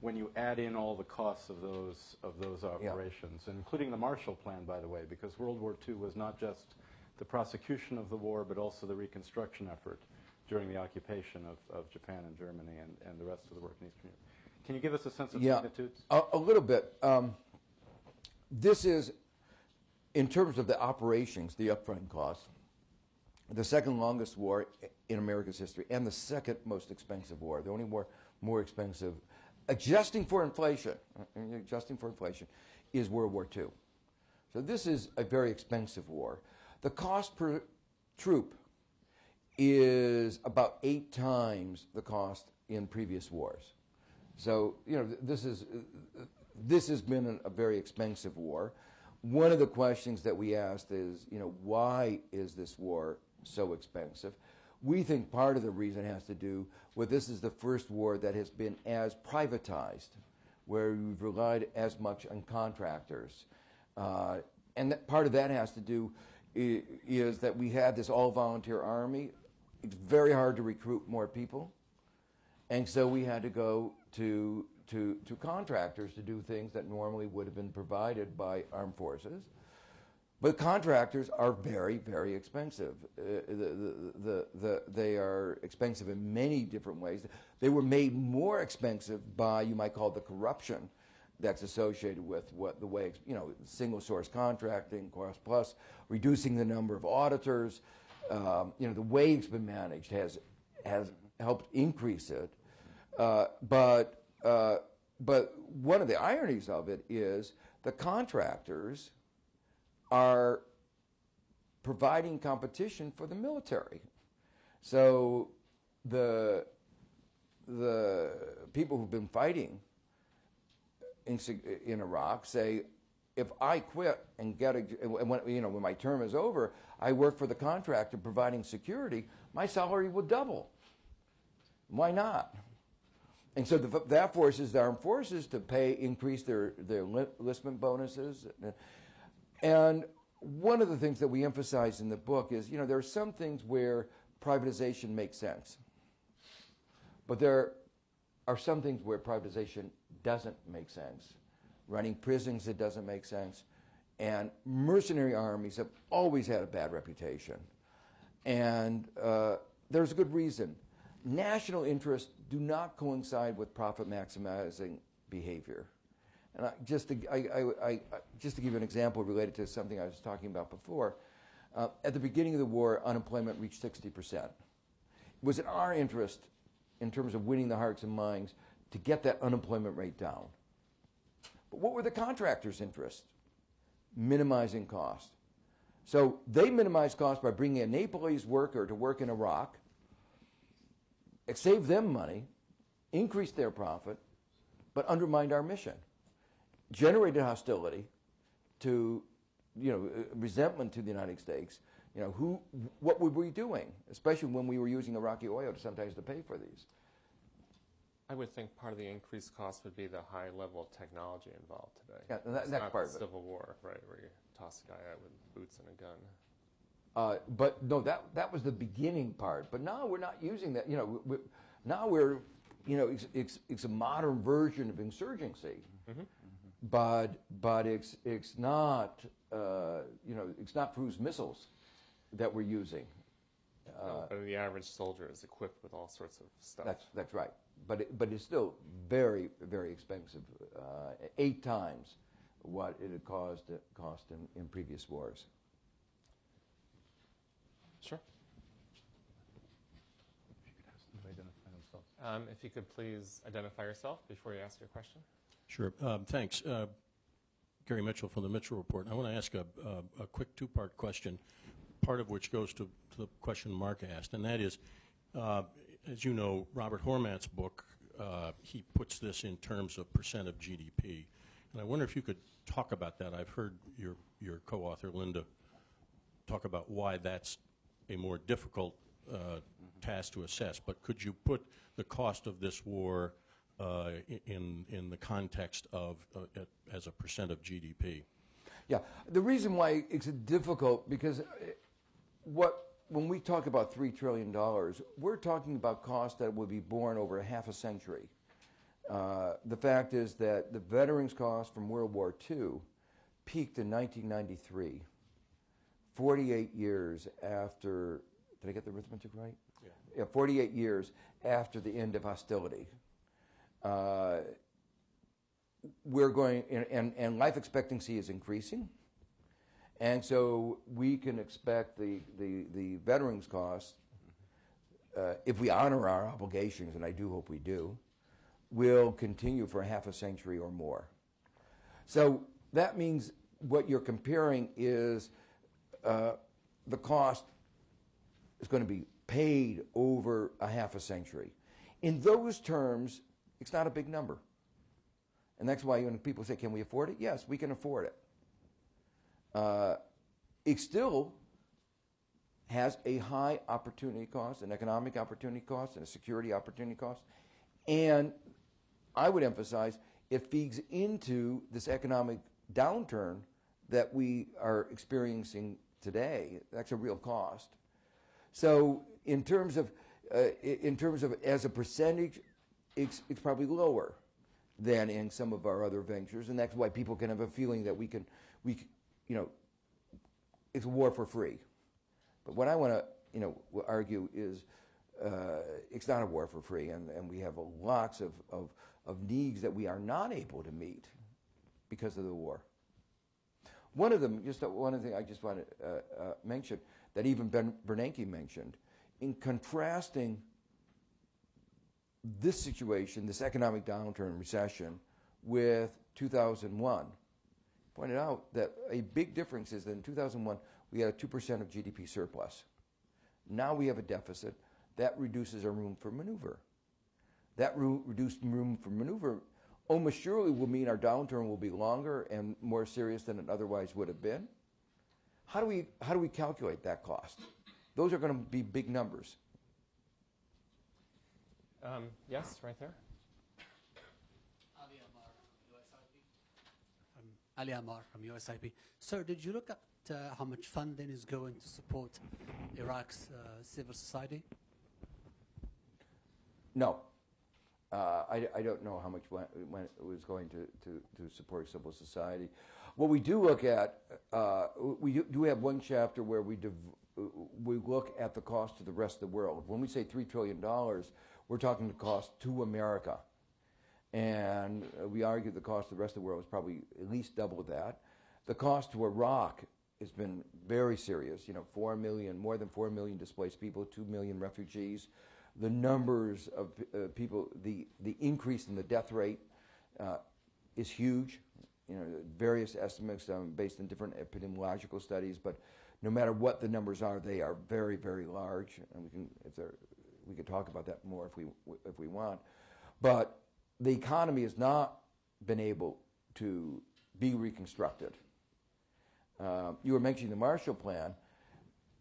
when you add in all the costs of those operations, including the Marshall Plan, by the way, because World War II was not just the prosecution of the war, but also the reconstruction effort during the occupation of Japan and Germany and the rest of the work in Eastern Europe. Can you give us a sense of magnitudes? A little bit. This is, in terms of the operations, the upfront costs, the second longest war in America's history, and the second most expensive war. The only war more expensive, adjusting for inflation, is World War II. So this is a very expensive war. The cost per troop is about 8 times the cost in previous wars. So this has been a very expensive war. One of the questions that we asked is, why is this war so expensive? We think part of the reason has to do with this is the first war that has been as privatized, where we've relied as much on contractors. And part of that has to do is that we had this all-volunteer army. It's very hard to recruit more people. And so we had to go to contractors to do things that normally would have been provided by armed forces. But contractors are very, very expensive. They are expensive in many different ways. They were made more expensive by, you might call it, the corruption that's associated with the way, single source contracting, cost plus, reducing the number of auditors. The way it's been managed has helped increase it. But one of the ironies of it is the contractors are providing competition for the military. So the people who've been fighting in Iraq say, if I quit and when my term is over, I work for the contractor providing security, my salary will double. Why not? And so that forces the armed forces to increase their enlistment bonuses. And one of the things that we emphasize in the book is, there are some things where privatization makes sense. But there are some things where privatization doesn't make sense. Running prisons, it doesn't make sense. And mercenary armies have always had a bad reputation. And there's a good reason. National interests do not coincide with profit-maximizing behavior. And just to give you an example related to something I was talking about before, at the beginning of the war, unemployment reached 60%. It was in our interest, in terms of winning the hearts and minds, to get that unemployment rate down. But what were the contractors' interests? Minimizing cost. So they minimized cost by bringing a Nepalese worker to work in Iraq. It saved them money, increased their profit, but undermined our mission. Generated hostility to, resentment to the United States. What were we doing? Especially when we were using Iraqi oil sometimes to pay for these. I would think part of the increased cost would be the high level of technology involved today. Yeah, it's that's not part of it. Civil War, right, where you toss a guy out with boots and a gun. But no, that was the beginning part. But now we're not using that. Now we're, it's a modern version of insurgency. Mm-hmm. But it's not, it's not cruise missiles that we're using. No, but the average soldier is equipped with all sorts of stuff. That's right. but it's still very, very expensive, 8 times what it had cost in previous wars. Sure. If you could please identify yourself before you ask your question. Sure. Thanks. Gary Mitchell from the Mitchell Report. I want to ask a quick two-part question, part of which goes to the question Mark asked, and that is, as you know, Robert Hormat's book, he puts this in terms of percent of GDP. And I wonder if you could talk about that. I've heard your co-author, Linda, talk about why that's a more difficult task to assess. But could you put the cost of this war in the context of as a percent of GDP? Yeah, the reason why it's difficult, because when we talk about $3 trillion, we're talking about costs that will be borne over a half a century. The fact is that the veterans' costs from World War II peaked in 1993, 48 years after, did I get the arithmetic right? Yeah, 48 years after the end of hostility. We're going, and life expectancy is increasing, and so we can expect the veterans' costs, if we honor our obligations, and I do hope we do, will continue for half a century or more. So that means what you're comparing is the cost is going to be paid over a half a century. In those terms, it's not a big number. And that's why when people say, can we afford it? Yes, we can afford it. It still has a high opportunity cost, an economic opportunity cost, and a security opportunity cost. And I would emphasize it feeds into this economic downturn that we are experiencing today. That's a real cost. So in terms of as a percentage, it's probably lower than in some of our other ventures, and that's why people can have a feeling that we it's a war for free. But what I want to argue is it's not a war for free, and we have lots of needs that we are not able to meet because of the war. One of them, just one other thing I just want to mention, that even Bernanke mentioned, in contrasting this situation, this economic downturn, recession, with 2001, pointed out that a big difference is that in 2001, we had a 2% of GDP surplus. Now we have a deficit. That reduces our room for maneuver. That reduced room for maneuver almost surely will mean our downturn will be longer and more serious than it otherwise would have been. How do we calculate that cost? Those are going to be big numbers. Yes, right there. Ali Amar from USIP. Sir, did you look at how much funding is going to support Iraq's civil society? No. I don't know how much when it was going to support civil society. What we do look at, we do have one chapter where we look at the cost to the rest of the world. When we say $3 trillion, we're talking the cost to America. And we argue the cost to the rest of the world is probably at least double that. The cost to Iraq has been very serious. 4 million, more than 4 million displaced people, 2 million refugees. The numbers of people, the increase in the death rate is huge. Various estimates based on different epidemiological studies, but no matter what the numbers are, they are very, very large. And we could talk about that more if we want. But the economy has not been able to be reconstructed. You were mentioning the Marshall Plan.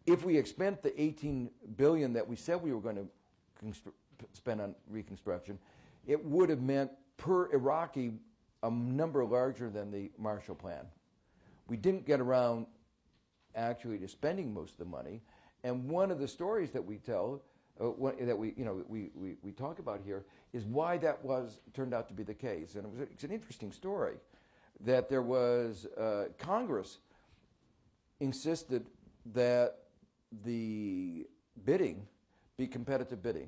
If we had spent the $18 billion that we said we were going to spend on reconstruction, it would have meant per Iraqi a number larger than the Marshall Plan. We didn't get around actually to spending most of the money, and one of the stories that we tell, that we talk about here, is why that turned out to be the case. And it's an interesting story that there was Congress insisted that the bidding be competitive bidding.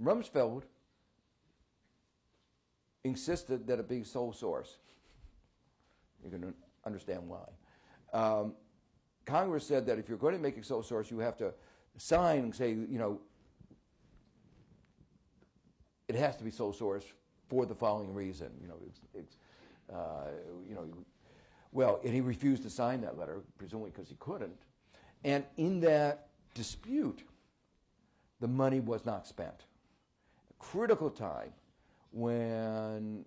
Rumsfeld insisted that it be sole source. You can understand why. Congress said that if you're going to make it sole source, you have to sign and say, it has to be sole source for the following reason. Well, and he refused to sign that letter, presumably because he couldn't. And in that dispute, the money was not spent. A critical time when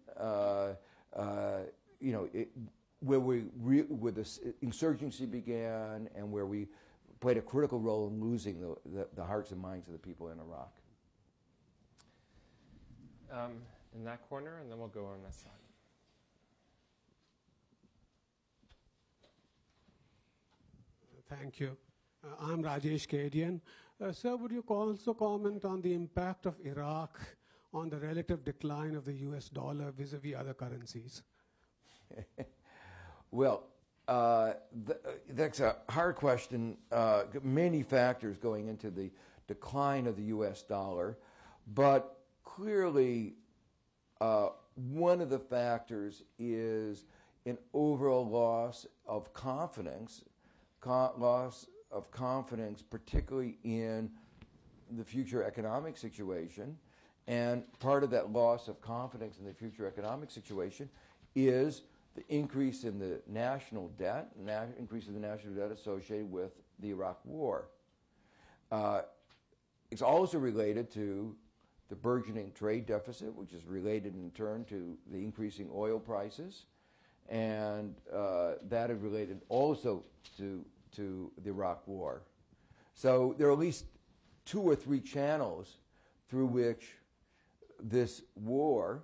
where the insurgency began and where we played a critical role in losing the hearts and minds of the people in Iraq. In that corner, and then we'll go on this side. Thank you. I'm Rajesh Kadian. Sir, would you also comment on the impact of Iraq on the relative decline of the US dollar vis-a-vis other currencies? Well, that's a hard question. Many factors going into the decline of the US dollar, but clearly one of the factors is an overall loss of confidence, particularly in the future economic situation. And part of that loss of confidence in the future economic situation is the increase in the national debt, associated with the Iraq War. It's also related to the burgeoning trade deficit, which is related in turn to the increasing oil prices, and that is related also to the Iraq War. So there are at least 2 or 3 channels through which this war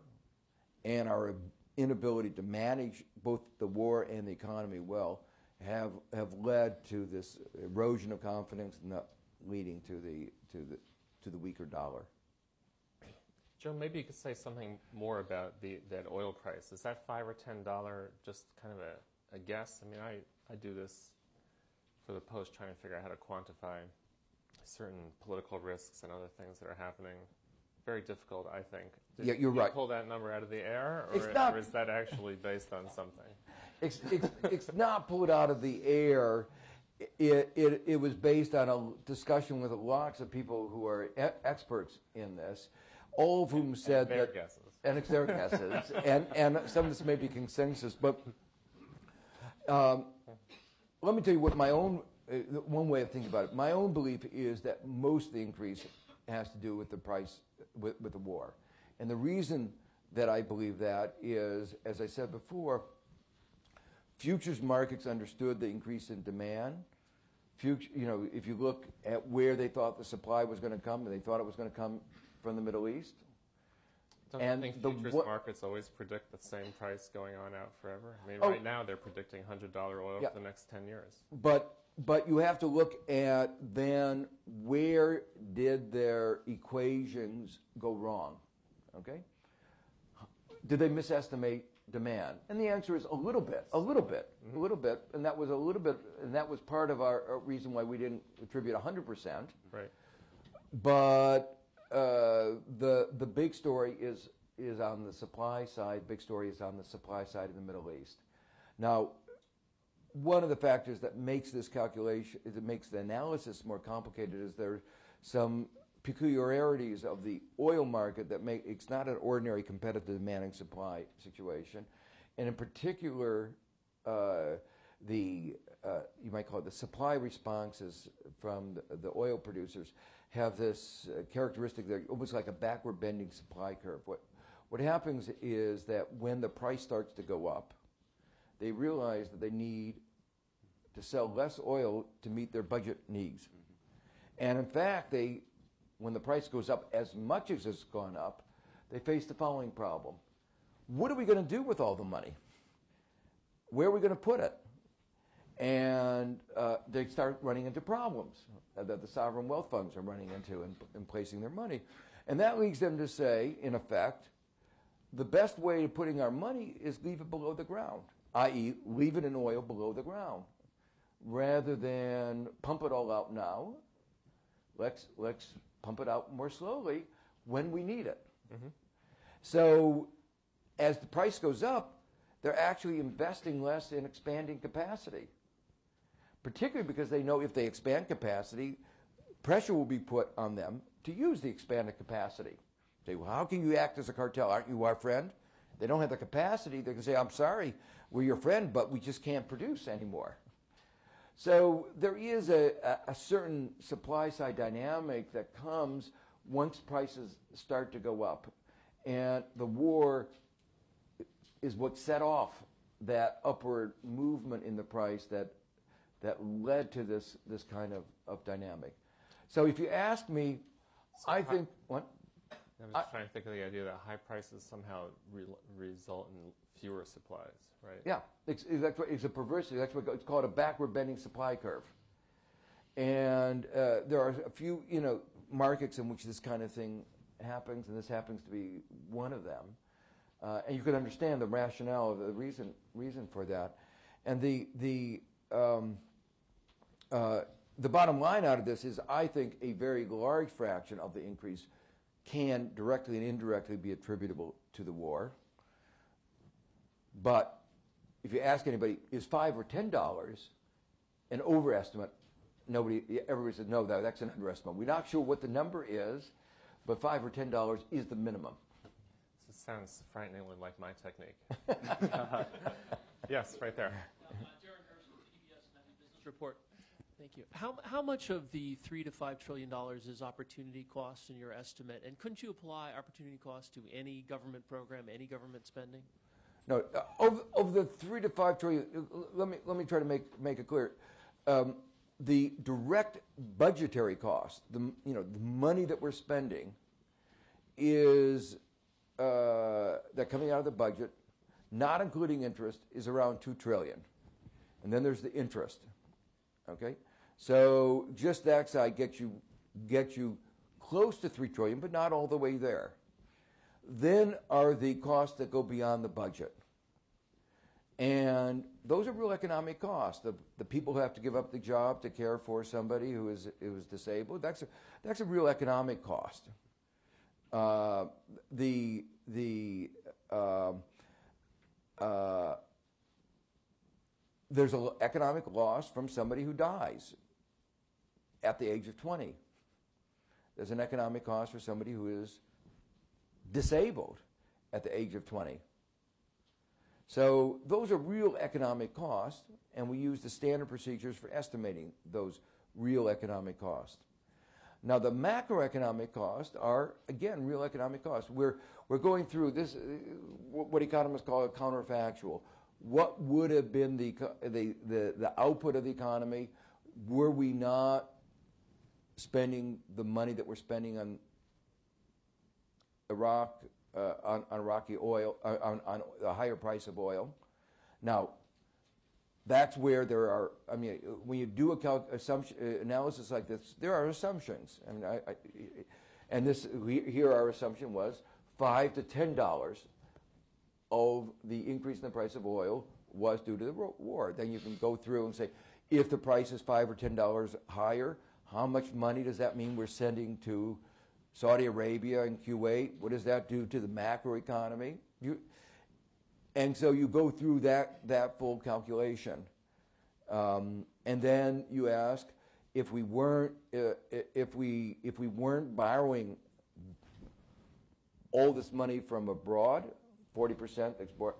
and our inability to manage both the war and the economy well have led to this erosion of confidence, and leading to the weaker dollar. Joe, maybe you could say something more about that oil price. Is that $5 or $10 just kind of a guess? I mean, I do this for the Post, trying to figure out how to quantify certain political risks and other things that are happening. Very difficult, I think. Did you pull that number out of the air, or is that actually based on something? It's not pulled out of the air. It was based on a discussion with lots of people who are experts in this, all of whom said their that. Guesses. And it's their guesses. and some of this may be consensus, but let me tell you what my own, one way of thinking about it. My own belief is that most of the increase has to do with the price, with the war. And the reason that I believe that is, as I said before, futures markets understood the increase in demand. If you look at where they thought the supply was going to come, they thought it was going to come from the Middle East. Don't you think futures markets always predict the same price going on out forever? I mean, right now they're predicting $100 oil for the next 10 years. But you have to look at then where did their equations go wrong, okay? Did they misestimate demand? And the answer is a little bit, and that was a little bit, and that was part of our reason why we didn't attribute 100%. Right. But the big story is on the supply side. Big story is on the supply side of the Middle East. Now, one of the factors that makes this calculation, that makes the analysis more complicated, is there are some peculiarities of the oil market that make it's not an ordinary competitive demand and supply situation, and in particular, you might call it the supply responses from the oil producers have this characteristic. They're almost like a backward bending supply curve. What happens is that when the price starts to go up, they realize that they need to sell less oil to meet their budget needs. And in fact, when the price goes up as much as it's gone up, they face the following problem. What are we going to do with all the money? Where are we going to put it? And they start running into problems that the sovereign wealth funds are running into in placing their money. And that leads them to say, in effect, the best way of putting our money is leave it below the ground, i.e. leave it in oil below the ground. Rather than pump it all out now, let's pump it out more slowly. when we need it. So as the price goes up, they're actually investing less in expanding capacity, particularly because they know if they expand capacity, pressure will be put on them to use the expanded capacity. Say, well, how can you act as a cartel? Aren't you our friend? They don't have the capacity. They can say, I'm sorry, we're your friend, but we just can't produce anymore. So there is a certain supply-side dynamic that comes once prices start to go up. And the war is what set off that upward movement in the price that led to this kind of dynamic. So if you ask me, I think, what? I'm just trying to think of the idea that high prices somehow result in fewer supplies, right? Yeah, it's a perversity. That's what it's called, a backward bending supply curve. And there are a few, markets in which this kind of thing happens, and this happens to be one of them. And you can understand the rationale, the reason for that. And the bottom line out of this is, I think, a very large fraction of the increase can directly and indirectly be attributable to the war. But if you ask anybody, is $5 or $10 an overestimate? Everybody says, no, that's an underestimate. We're not sure what the number is, but $5 or $10 is the minimum. This sounds frighteningly like my technique. Yes, right there. Darren Hershey, CBS Business Report. Thank you. How much of the $3 to $5 trillion is opportunity costs in your estimate? And couldn't you apply opportunity costs to any government program, any government spending? No, of the 3 to 5 trillion, let me try to make it clear. The direct budgetary cost, the money that we're spending, is that coming out of the budget, not including interest, is around $2 trillion, and then there's the interest. Okay, so just that side gets you close to $3 trillion, but not all the way there. Then are the costs that go beyond the budget. And those are real economic costs. The people who have to give up the job to care for somebody who is disabled, that's a real economic cost. There's an economic loss from somebody who dies at the age of 20. There's an economic cost for somebody who is disabled at the age of 20. So those are real economic costs, and we use the standard procedures for estimating those real economic costs. Now, the macroeconomic costs are, again, real economic costs. We're going through this, what economists call a counterfactual. What would have been the output of the economy were we not spending the money that we're spending on Iraq, on Iraqi oil, on the higher price of oil? Now, that's where there are, when you do analysis like this, there are assumptions. Here our assumption was $5 to $10 of the increase in the price of oil was due to the war. Then you can go through and say, if the price is $5 or $10 higher, how much money does that mean we're sending to Saudi Arabia and Kuwait? What does that do to the macroeconomy? And so you go through that full calculation, and then you ask, if we weren't borrowing all this money from abroad, 40% export,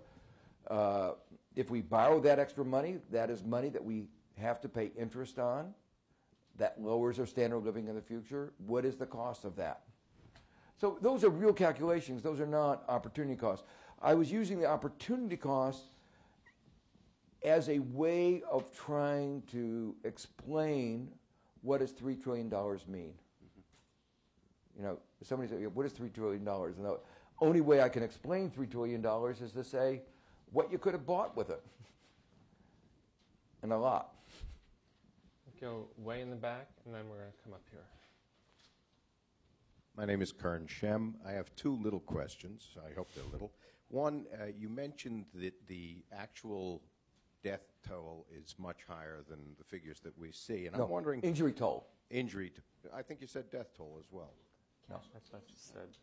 if we borrow that extra money, that is money that we have to pay interest on. That lowers our standard of living in the future. What is the cost of that? So those are real calculations. Those are not opportunity costs. I was using the opportunity cost as a way of trying to explain what does $3 trillion mean. Somebody said, what is $3 trillion? And the only way I can explain $3 trillion is to say what you could have bought with it. And a lot. Go way in the back, and then we're going to come up here. My name is Kern Shem. I have two little questions. I hope they're little. One, you mentioned that the actual death toll is much higher than the figures that we see. And I'm wondering... injury toll. I think you said death toll as well. No. I thought you said.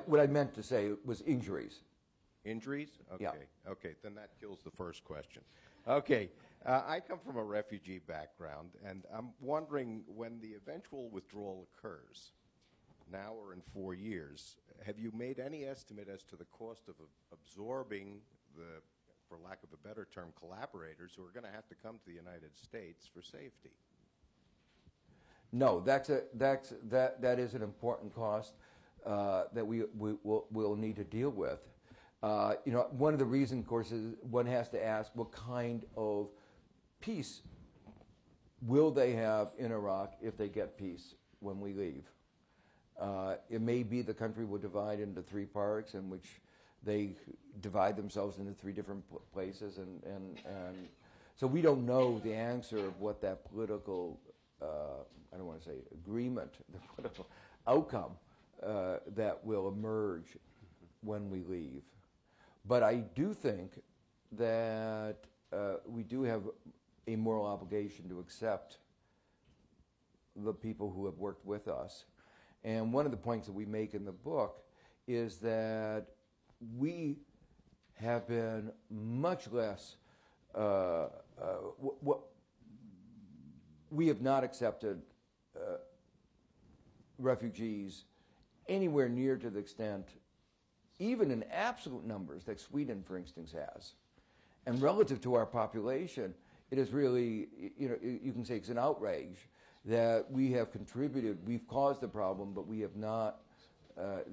What I meant to say was injuries. Injuries? Okay. Yeah. Okay, then that kills the first question. Okay, I come from a refugee background, and I'm wondering when the eventual withdrawal occurs, now or in 4 years, have you made any estimate as to the cost of absorbing the, for lack of a better term, collaborators who are going to have to come to the United States for safety? No, that is an important cost that we'll need to deal with. One of the reasons, of course, is one has to ask what kind of peace will they have in Iraq if they get peace when we leave. It may be the country will divide into 3 parts in which they divide themselves into 3 different places, and so we don't know the answer of what that political, I don't want to say agreement, the political outcome that will emerge when we leave. But I do think that we do have a moral obligation to accept the people who have worked with us. And one of the points that we make in the book is that we have been much less, we have not accepted refugees anywhere near to the extent, even in absolute numbers, that Sweden, for instance, has. And relative to our population, it is really, you can say it's an outrage that we have contributed, we've caused the problem, but we have not,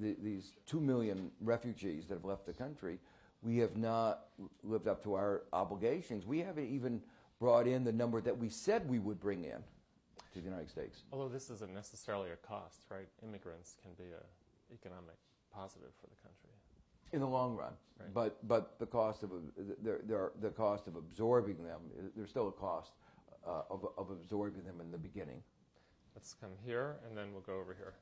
these 2 million refugees that have left the country, we have not lived up to our obligations. We haven't even brought in the number that we said we would bring in to the United States. Although this isn't necessarily a cost, right? Immigrants can be an economic positive for the country. In the long run, right. but the cost of the cost of absorbing them, there's still a cost of absorbing them in the beginning. Let's come here, and then we'll go over here.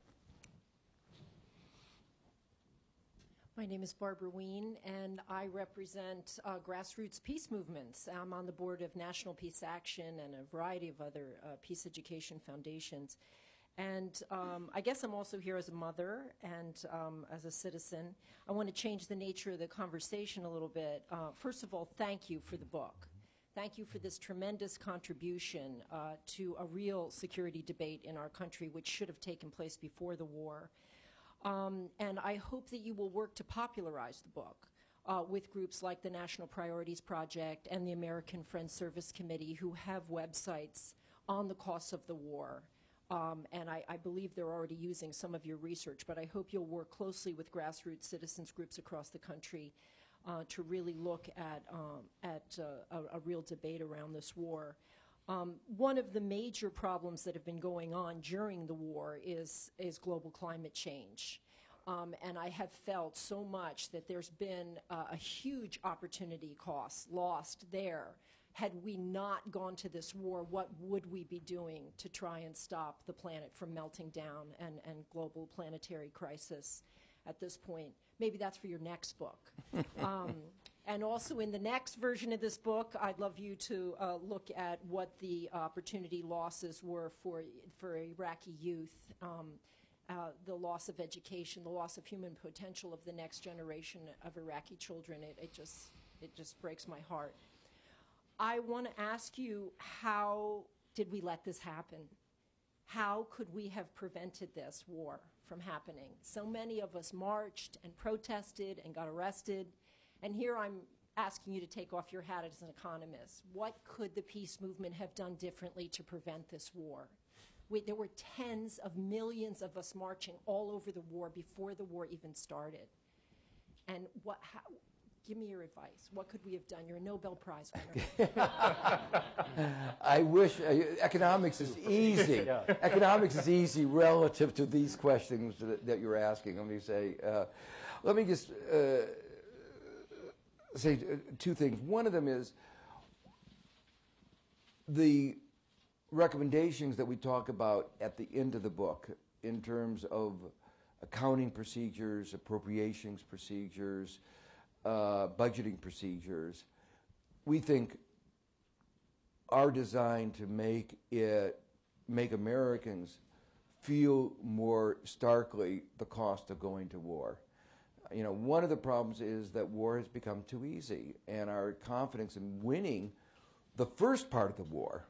My name is Barbara Ween, and I represent grassroots peace movements. I'm on the board of National Peace Action and a variety of other peace education foundations. And I guess I'm also here as a mother and as a citizen. I want to change the nature of the conversation a little bit. First of all, thank you for the book. Thank you for this tremendous contribution to a real security debate in our country, which should have taken place before the war. And I hope that you will work to popularize the book with groups like the National Priorities Project and the American Friends Service Committee, who have websites on the costs of the war. And I believe they're already using some of your research, but I hope you'll work closely with grassroots citizens groups across the country to really look at a real debate around this war. One of the major problems that have been going on during the war is global climate change. And I have felt so much that there's been a huge opportunity cost lost there. Had we not gone to this war, what would we be doing to try and stop the planet from melting down and global planetary crisis at this point? Maybe that's for your next book. And also in the next version of this book, I'd love you to look at what the opportunity losses were for Iraqi youth, the loss of education, the loss of human potential of the next generation of Iraqi children. It just breaks my heart. I want to ask you, how did we let this happen? How could we have prevented this war from happening? So many of us marched and protested and got arrested. And here I'm asking you to take off your hat as an economist. What could the peace movement have done differently to prevent this war? There were tens of millions of us marching all over the war before the war even started. And give me your advice. What could we have done? You're a Nobel Prize winner. I wish economics is easy. Yeah. Economics is easy relative to these questions that you're asking. Let me just say 2 things. One of them is the recommendations that we talk about at the end of the book in terms of accounting procedures, appropriations procedures, budgeting procedures, we think are designed to make Americans feel more starkly the cost of going to war. You know, one of the problems is that war has become too easy, and our confidence in winning the first part of the war,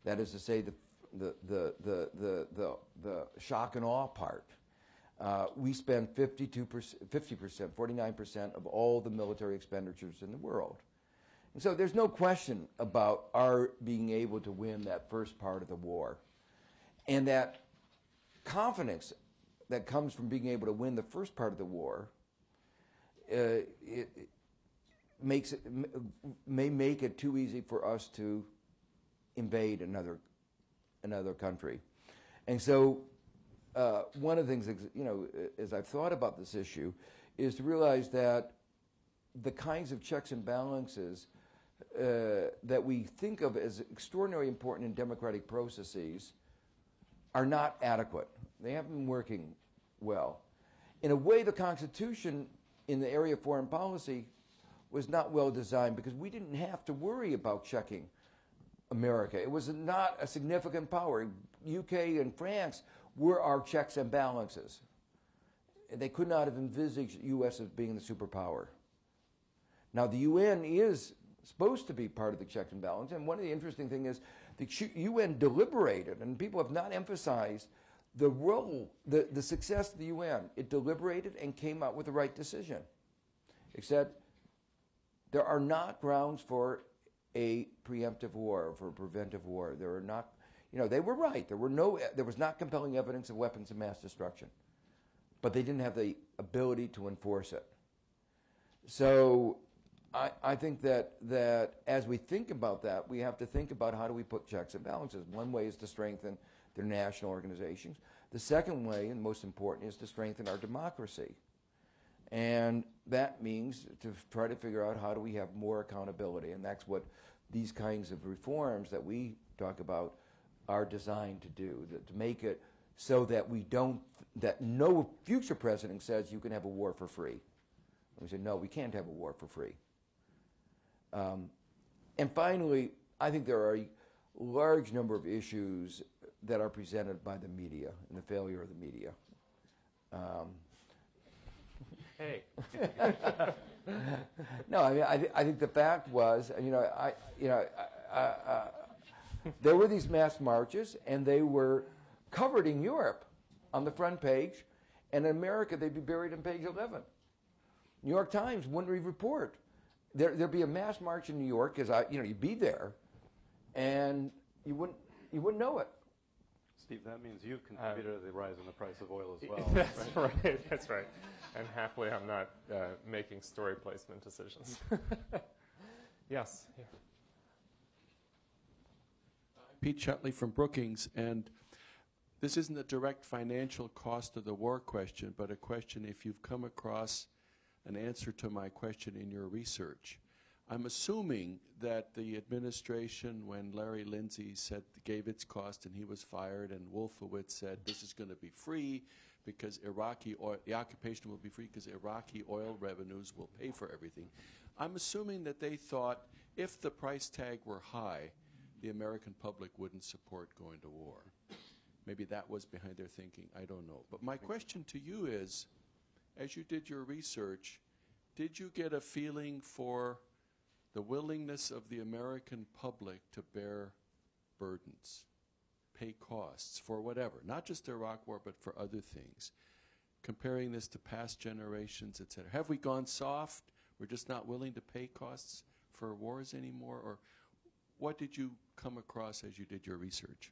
that is to say the shock and awe part, we spend 49% of all the military expenditures in the world. And so there's no question about our being able to win that first part of the war. And that confidence that comes from being able to win the first part of the war, may make it too easy for us to invade another country. And so one of the things, you know, as I've thought about this issue, is to realize that the kinds of checks and balances that we think of as extraordinarily important in democratic processes are not adequate. They haven't been working well. In a way, the Constitution in the area of foreign policy was not well designed because we didn't have to worry about checking America. It was not a significant power. UK and France were our checks and balances. They could not have envisaged the U.S. as being the superpower. Now, the UN is supposed to be part of the checks and balances, and one of the interesting things is the UN deliberated, and people have not emphasized the role, the success of the UN. It deliberated and came out with the right decision. Except there are not grounds for a preemptive war, for a preventive war. There are not, you know, they were right. There was not compelling evidence of weapons of mass destruction. But they didn't have the ability to enforce it. So I think that as we think about that, we have to think about how do we put checks and balances. One way is to strengthen their national organizations. The second way, and most important, is to strengthen our democracy. And that means to try to figure out how do we have more accountability. And that's what these kinds of reforms that we talk about are designed to do, to make it so that we don't, that no future president says you can have a war for free. And we say, no, we can't have a war for free. And finally, I think there are a large number of issues that are presented by the media and the failure of the media. Hey. No, I mean, I think the fact was, there were these mass marches, and they were covered in Europe on the front page, and in America they'd be buried on page 11. New York Times wouldn't report. There'd be a mass march in New York, because you'd be there, and you wouldn't know it. Steve, that means you've contributed to the rise in the price of oil as well. That's right. That's right. And happily, I'm not making story placement decisions. Yes. Here. Pete Shutley from Brookings, and this isn't a direct financial cost of the war question, but a question if you've come across an answer to my question in your research. I'm assuming that the administration, when Larry Lindsey gave its cost and he was fired, and Wolfowitz said this is going to be free because the occupation will be free because Iraqi oil revenues will pay for everything. I'm assuming that they thought if the price tag were high, the American public wouldn't support going to war. Maybe that was behind their thinking. I don't know. But my question to you is, as you did your research, did you get a feeling for the willingness of the American public to bear burdens, pay costs for whatever, not just the Iraq War, but for other things? Comparing this to past generations, et cetera. Have we gone soft? We're just not willing to pay costs for wars anymore? Or what did you come across as you did your research?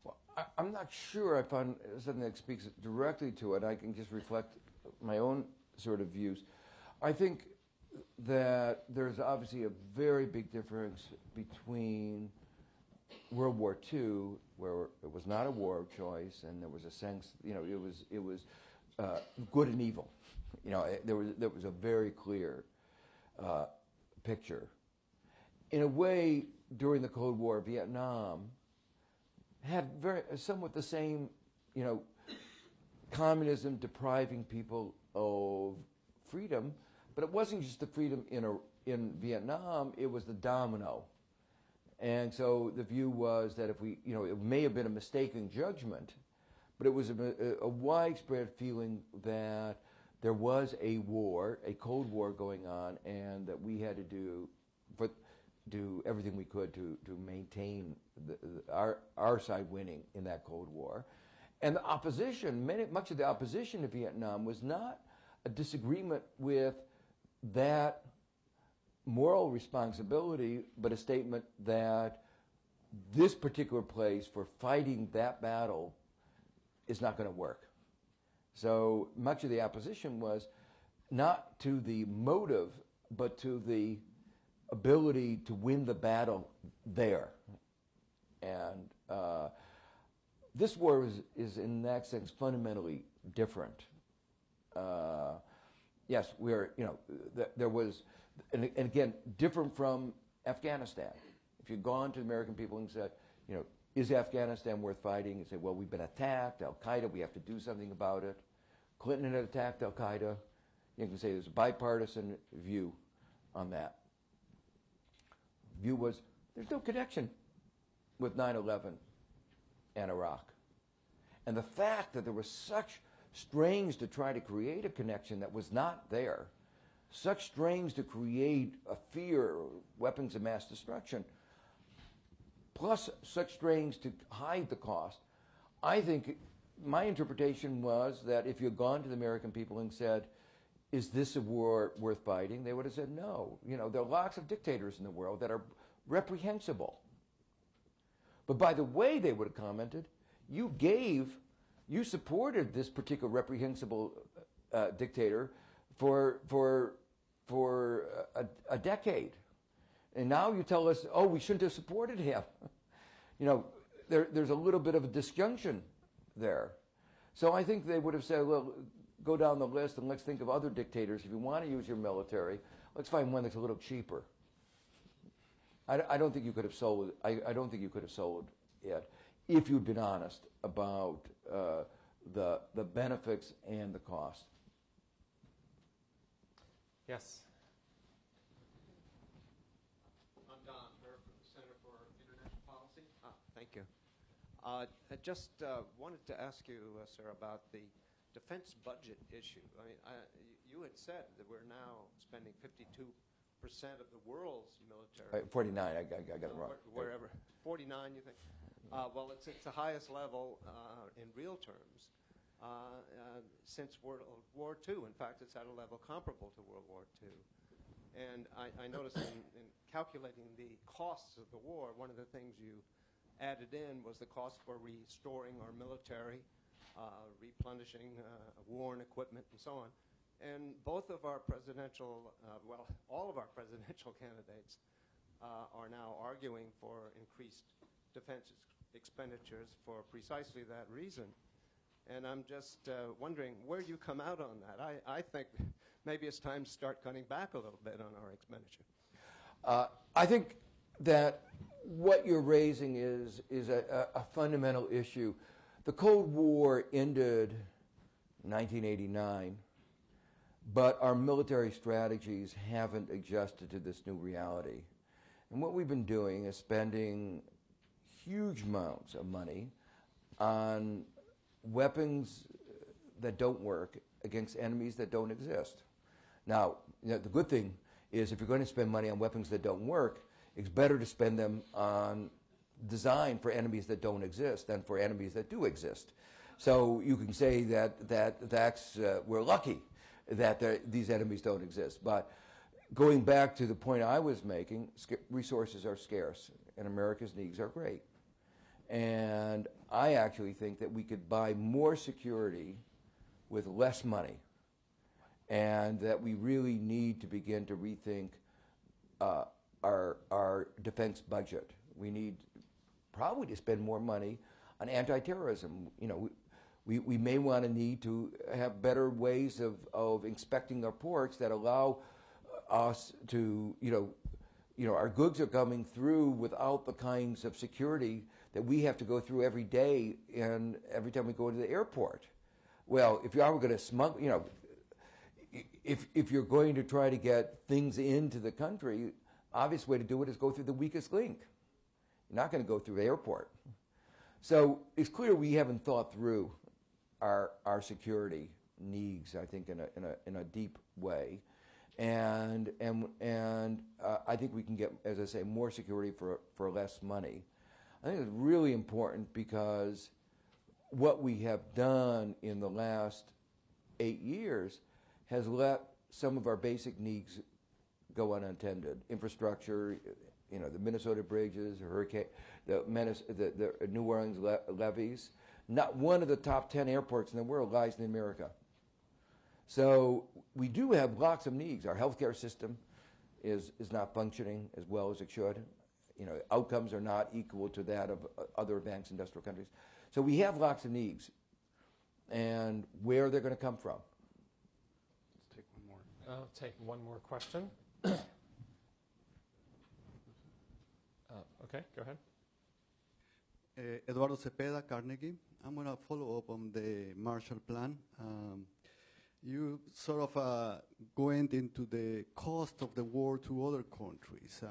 Well, I'm not sure I found something that speaks directly to it. I can just reflect my own sort of views. I think that there's obviously a very big difference between World War II, where it was not a war of choice, and there was a sense, it was good and evil. There was a very clear picture. In a way, during the Cold War, Vietnam had somewhat the same, communism depriving people of freedom, but it wasn't just the freedom in Vietnam, it was the domino. And so the view was that if it may have been a mistaken judgment, but it was a widespread feeling that there was a war, a Cold War going on, and that we had to do everything we could to maintain our side winning in that Cold War. And the opposition, much of the opposition to Vietnam was not a disagreement with that moral responsibility, but a statement that this particular place for fighting that battle is not going to work. So much of the opposition was not to the motive, but to the ability to win the battle there. And this war is in that sense fundamentally different. Yes, there was, and again, different from Afghanistan. If you'd gone to the American people and said, is Afghanistan worth fighting? You say, well, we've been attacked, Al-Qaeda, we have to do something about it. Clinton had attacked Al-Qaeda. You can say there's a bipartisan view on that. View was, there's no connection with 9/11 and Iraq. And the fact that there was such strains to try to create a connection that was not there, such strains to create a fear of weapons of mass destruction, plus such strains to hide the cost, I think my interpretation was that if you had gone to the American people and said, is this a war worth fighting? They would have said no. There are lots of dictators in the world that are reprehensible. But by the way they would have commented, you supported this particular reprehensible dictator for a decade. And now you tell us, oh, we shouldn't have supported him. There's a little bit of a disjunction there. So I think they would have said, well, go down the list and let's think of other dictators. If you want to use your military, let's find one that's a little cheaper. I don't think you could have sold. I don't think you could have sold it if you'd been honest about the benefits and the cost. Yes. I'm Don Herr from the Center for International Policy. Thank you. I just wanted to ask you, sir, about the defense budget issue. I mean, you had said that we're now spending 52% of the world's military. 49, I got it wrong. Wherever. 49, you think? Well, it's the highest level in real terms since World War II. In fact, it's at a level comparable to World War II. And I noticed in calculating the costs of the war, one of the things you added in was the cost for restoring our military, replenishing worn equipment, and so on. And both of our presidential, all of our presidential candidates are now arguing for increased defense expenditures for precisely that reason. And I'm just wondering where you come out on that. I think maybe it's time to start cutting back a little bit on our expenditure. I think that what you're raising is a fundamental issue. The Cold War ended in 1989, but our military strategies haven't adjusted to this new reality. And what we've been doing is spending huge amounts of money on weapons that don't work against enemies that don't exist. Now, the good thing is if you're going to spend money on weapons that don't work, it's better to spend them on design for enemies that don't exist than for enemies that do exist. So you can say that's we're lucky that these enemies don't exist. But going back to the point I was making, resources are scarce, and America's needs are great. And I actually think that we could buy more security with less money, and that we really need to begin to rethink our defense budget. We need probably to spend more money on anti-terrorism. We may want to need to have better ways of inspecting our ports that allow us to, our goods are coming through without the kinds of security that we have to go through every day and every time we go to the airport. Well, if you are going to smuggle, if you're going to try to get things into the country, obvious way to do it is go through the weakest link. You're not going to go through the airport. So it's clear we haven't thought through our security needs, I think, in a deep way. And I think we can get, as I say, more security for less money. I think it's really important because what we have done in the last 8 years has let some of our basic needs go unattended. Infrastructure, the Minnesota bridges, the New Orleans levees. Not one of the top 10 airports in the world lies in America. So we do have lots of needs. Our healthcare system is not functioning as well as it should. Outcomes are not equal to that of other advanced industrial countries. So we have lots of needs, and where they're going to come from. Let's take one more. I'll take one more question. Okay, go ahead. Eduardo Cepeda, Carnegie. I'm going to follow up on the Marshall Plan. You sort of went into the cost of the war to other countries.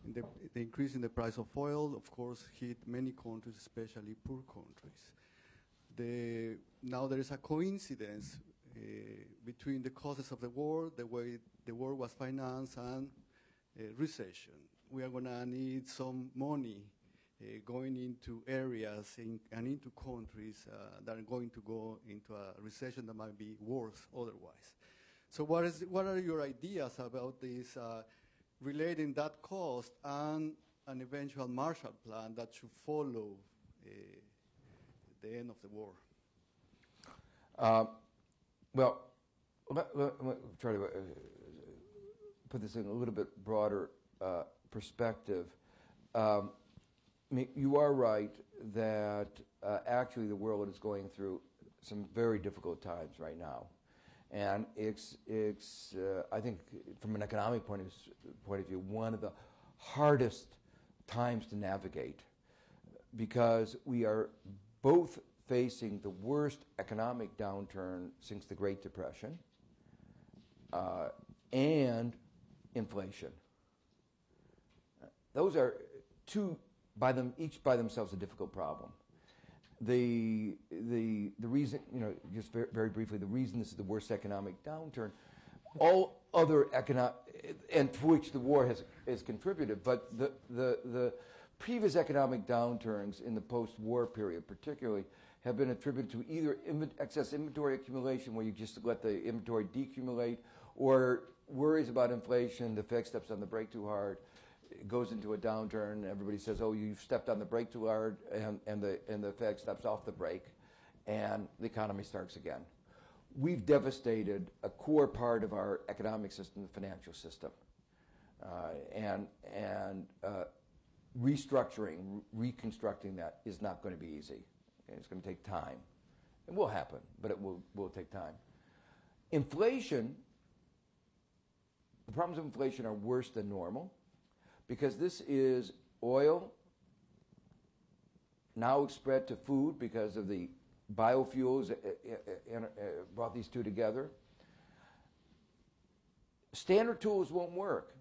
The increase in the price of oil, of course, hit many countries, especially poor countries. Now there is a coincidence between the causes of the war, the way the war was financed, and recession. We are going to need some money going into areas and into countries that are going to go into a recession that might be worse otherwise. So what are your ideas about this, relating that cost and an eventual Marshall Plan that should follow the end of the war? Well, let me try to put this in a little bit broader perspective. You are right that actually the world is going through some very difficult times right now. And it's I think, from an economic point of view, one of the hardest times to navigate, because we are both facing the worst economic downturn since the Great Depression and inflation. Those are each by themselves a difficult problem. The reason, just very briefly, the reason this is the worst economic downturn, all other economic, and to which the war has contributed, but the previous economic downturns in the post-war period particularly have been attributed to either excess inventory accumulation, where you just let the inventory decumulate, or worries about inflation, the Fed steps on the brake too hard, it goes into a downturn, and everybody says, oh, you've stepped on the brake too hard, and the Fed steps off the brake, and the economy starts again. We've devastated a core part of our economic system, the financial system, and restructuring, reconstructing that is not going to be easy. It's going to take time. It will happen, but it will take time. Inflation, the problems of inflation are worse than normal, because this is oil now spread to food because of the biofuels brought these two together. Standard tools won't work.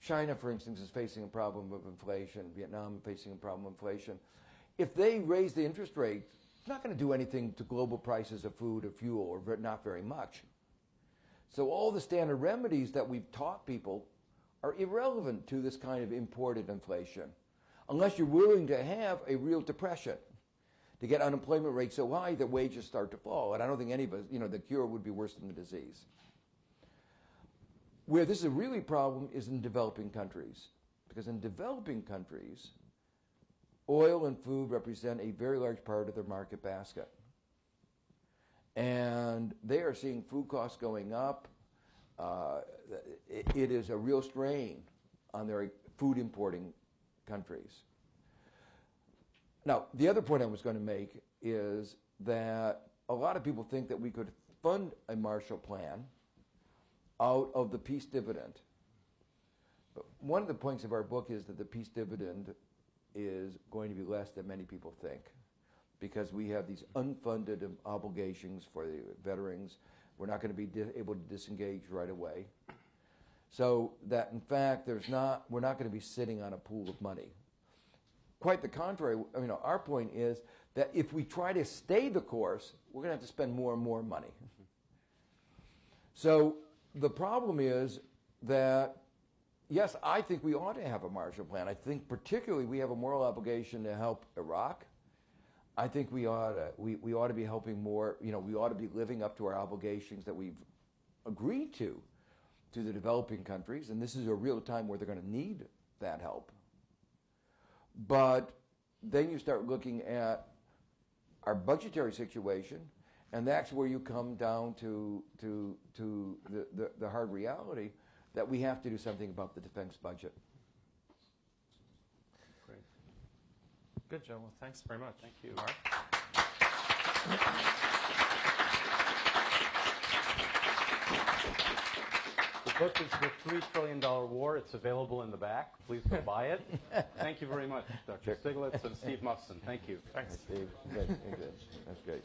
China, for instance, is facing a problem of inflation. Vietnam is facing a problem of inflation. If they raise the interest rate, it's not going to do anything to global prices of food or fuel, or not very much. So all the standard remedies that we've taught people are irrelevant to this kind of imported inflation, unless you're willing to have a real depression, to get unemployment rates so high that wages start to fall. And I don't think any of us, the cure would be worse than the disease. Where this is a really problem is in developing countries, because in developing countries, oil and food represent a very large part of their market basket. And they are seeing food costs going up. It is a real strain on their food importing countries. Now, the other point I was going to make is that a lot of people think that we could fund a Marshall Plan out of the peace dividend. But one of the points of our book is that the peace dividend is going to be less than many people think, because we have these unfunded obligations for the veterans. We're not going to be able to disengage right away. So that, in fact, we're not going to be sitting on a pool of money. Quite the contrary. Our point is that if we try to stay the course, we're going to have to spend more and more money. So the problem is that, yes, I think we ought to have a Marshall Plan. I think particularly we have a moral obligation to help Iraq. I think we ought to be helping more, we ought to be living up to our obligations that we've agreed to the developing countries, and this is a real time where they're going to need that help. But then you start looking at our budgetary situation, and that's where you come down to the hard reality that we have to do something about the defense budget. Great. Good, Joe. Well, thanks very much. Thank you. Mark? The book is The $3 Trillion War. It's available in the back. Please go buy it. Thank you very much, Dr. Stiglitz and Steve Mufson. Thank you. Thanks. Steve, good. That's great.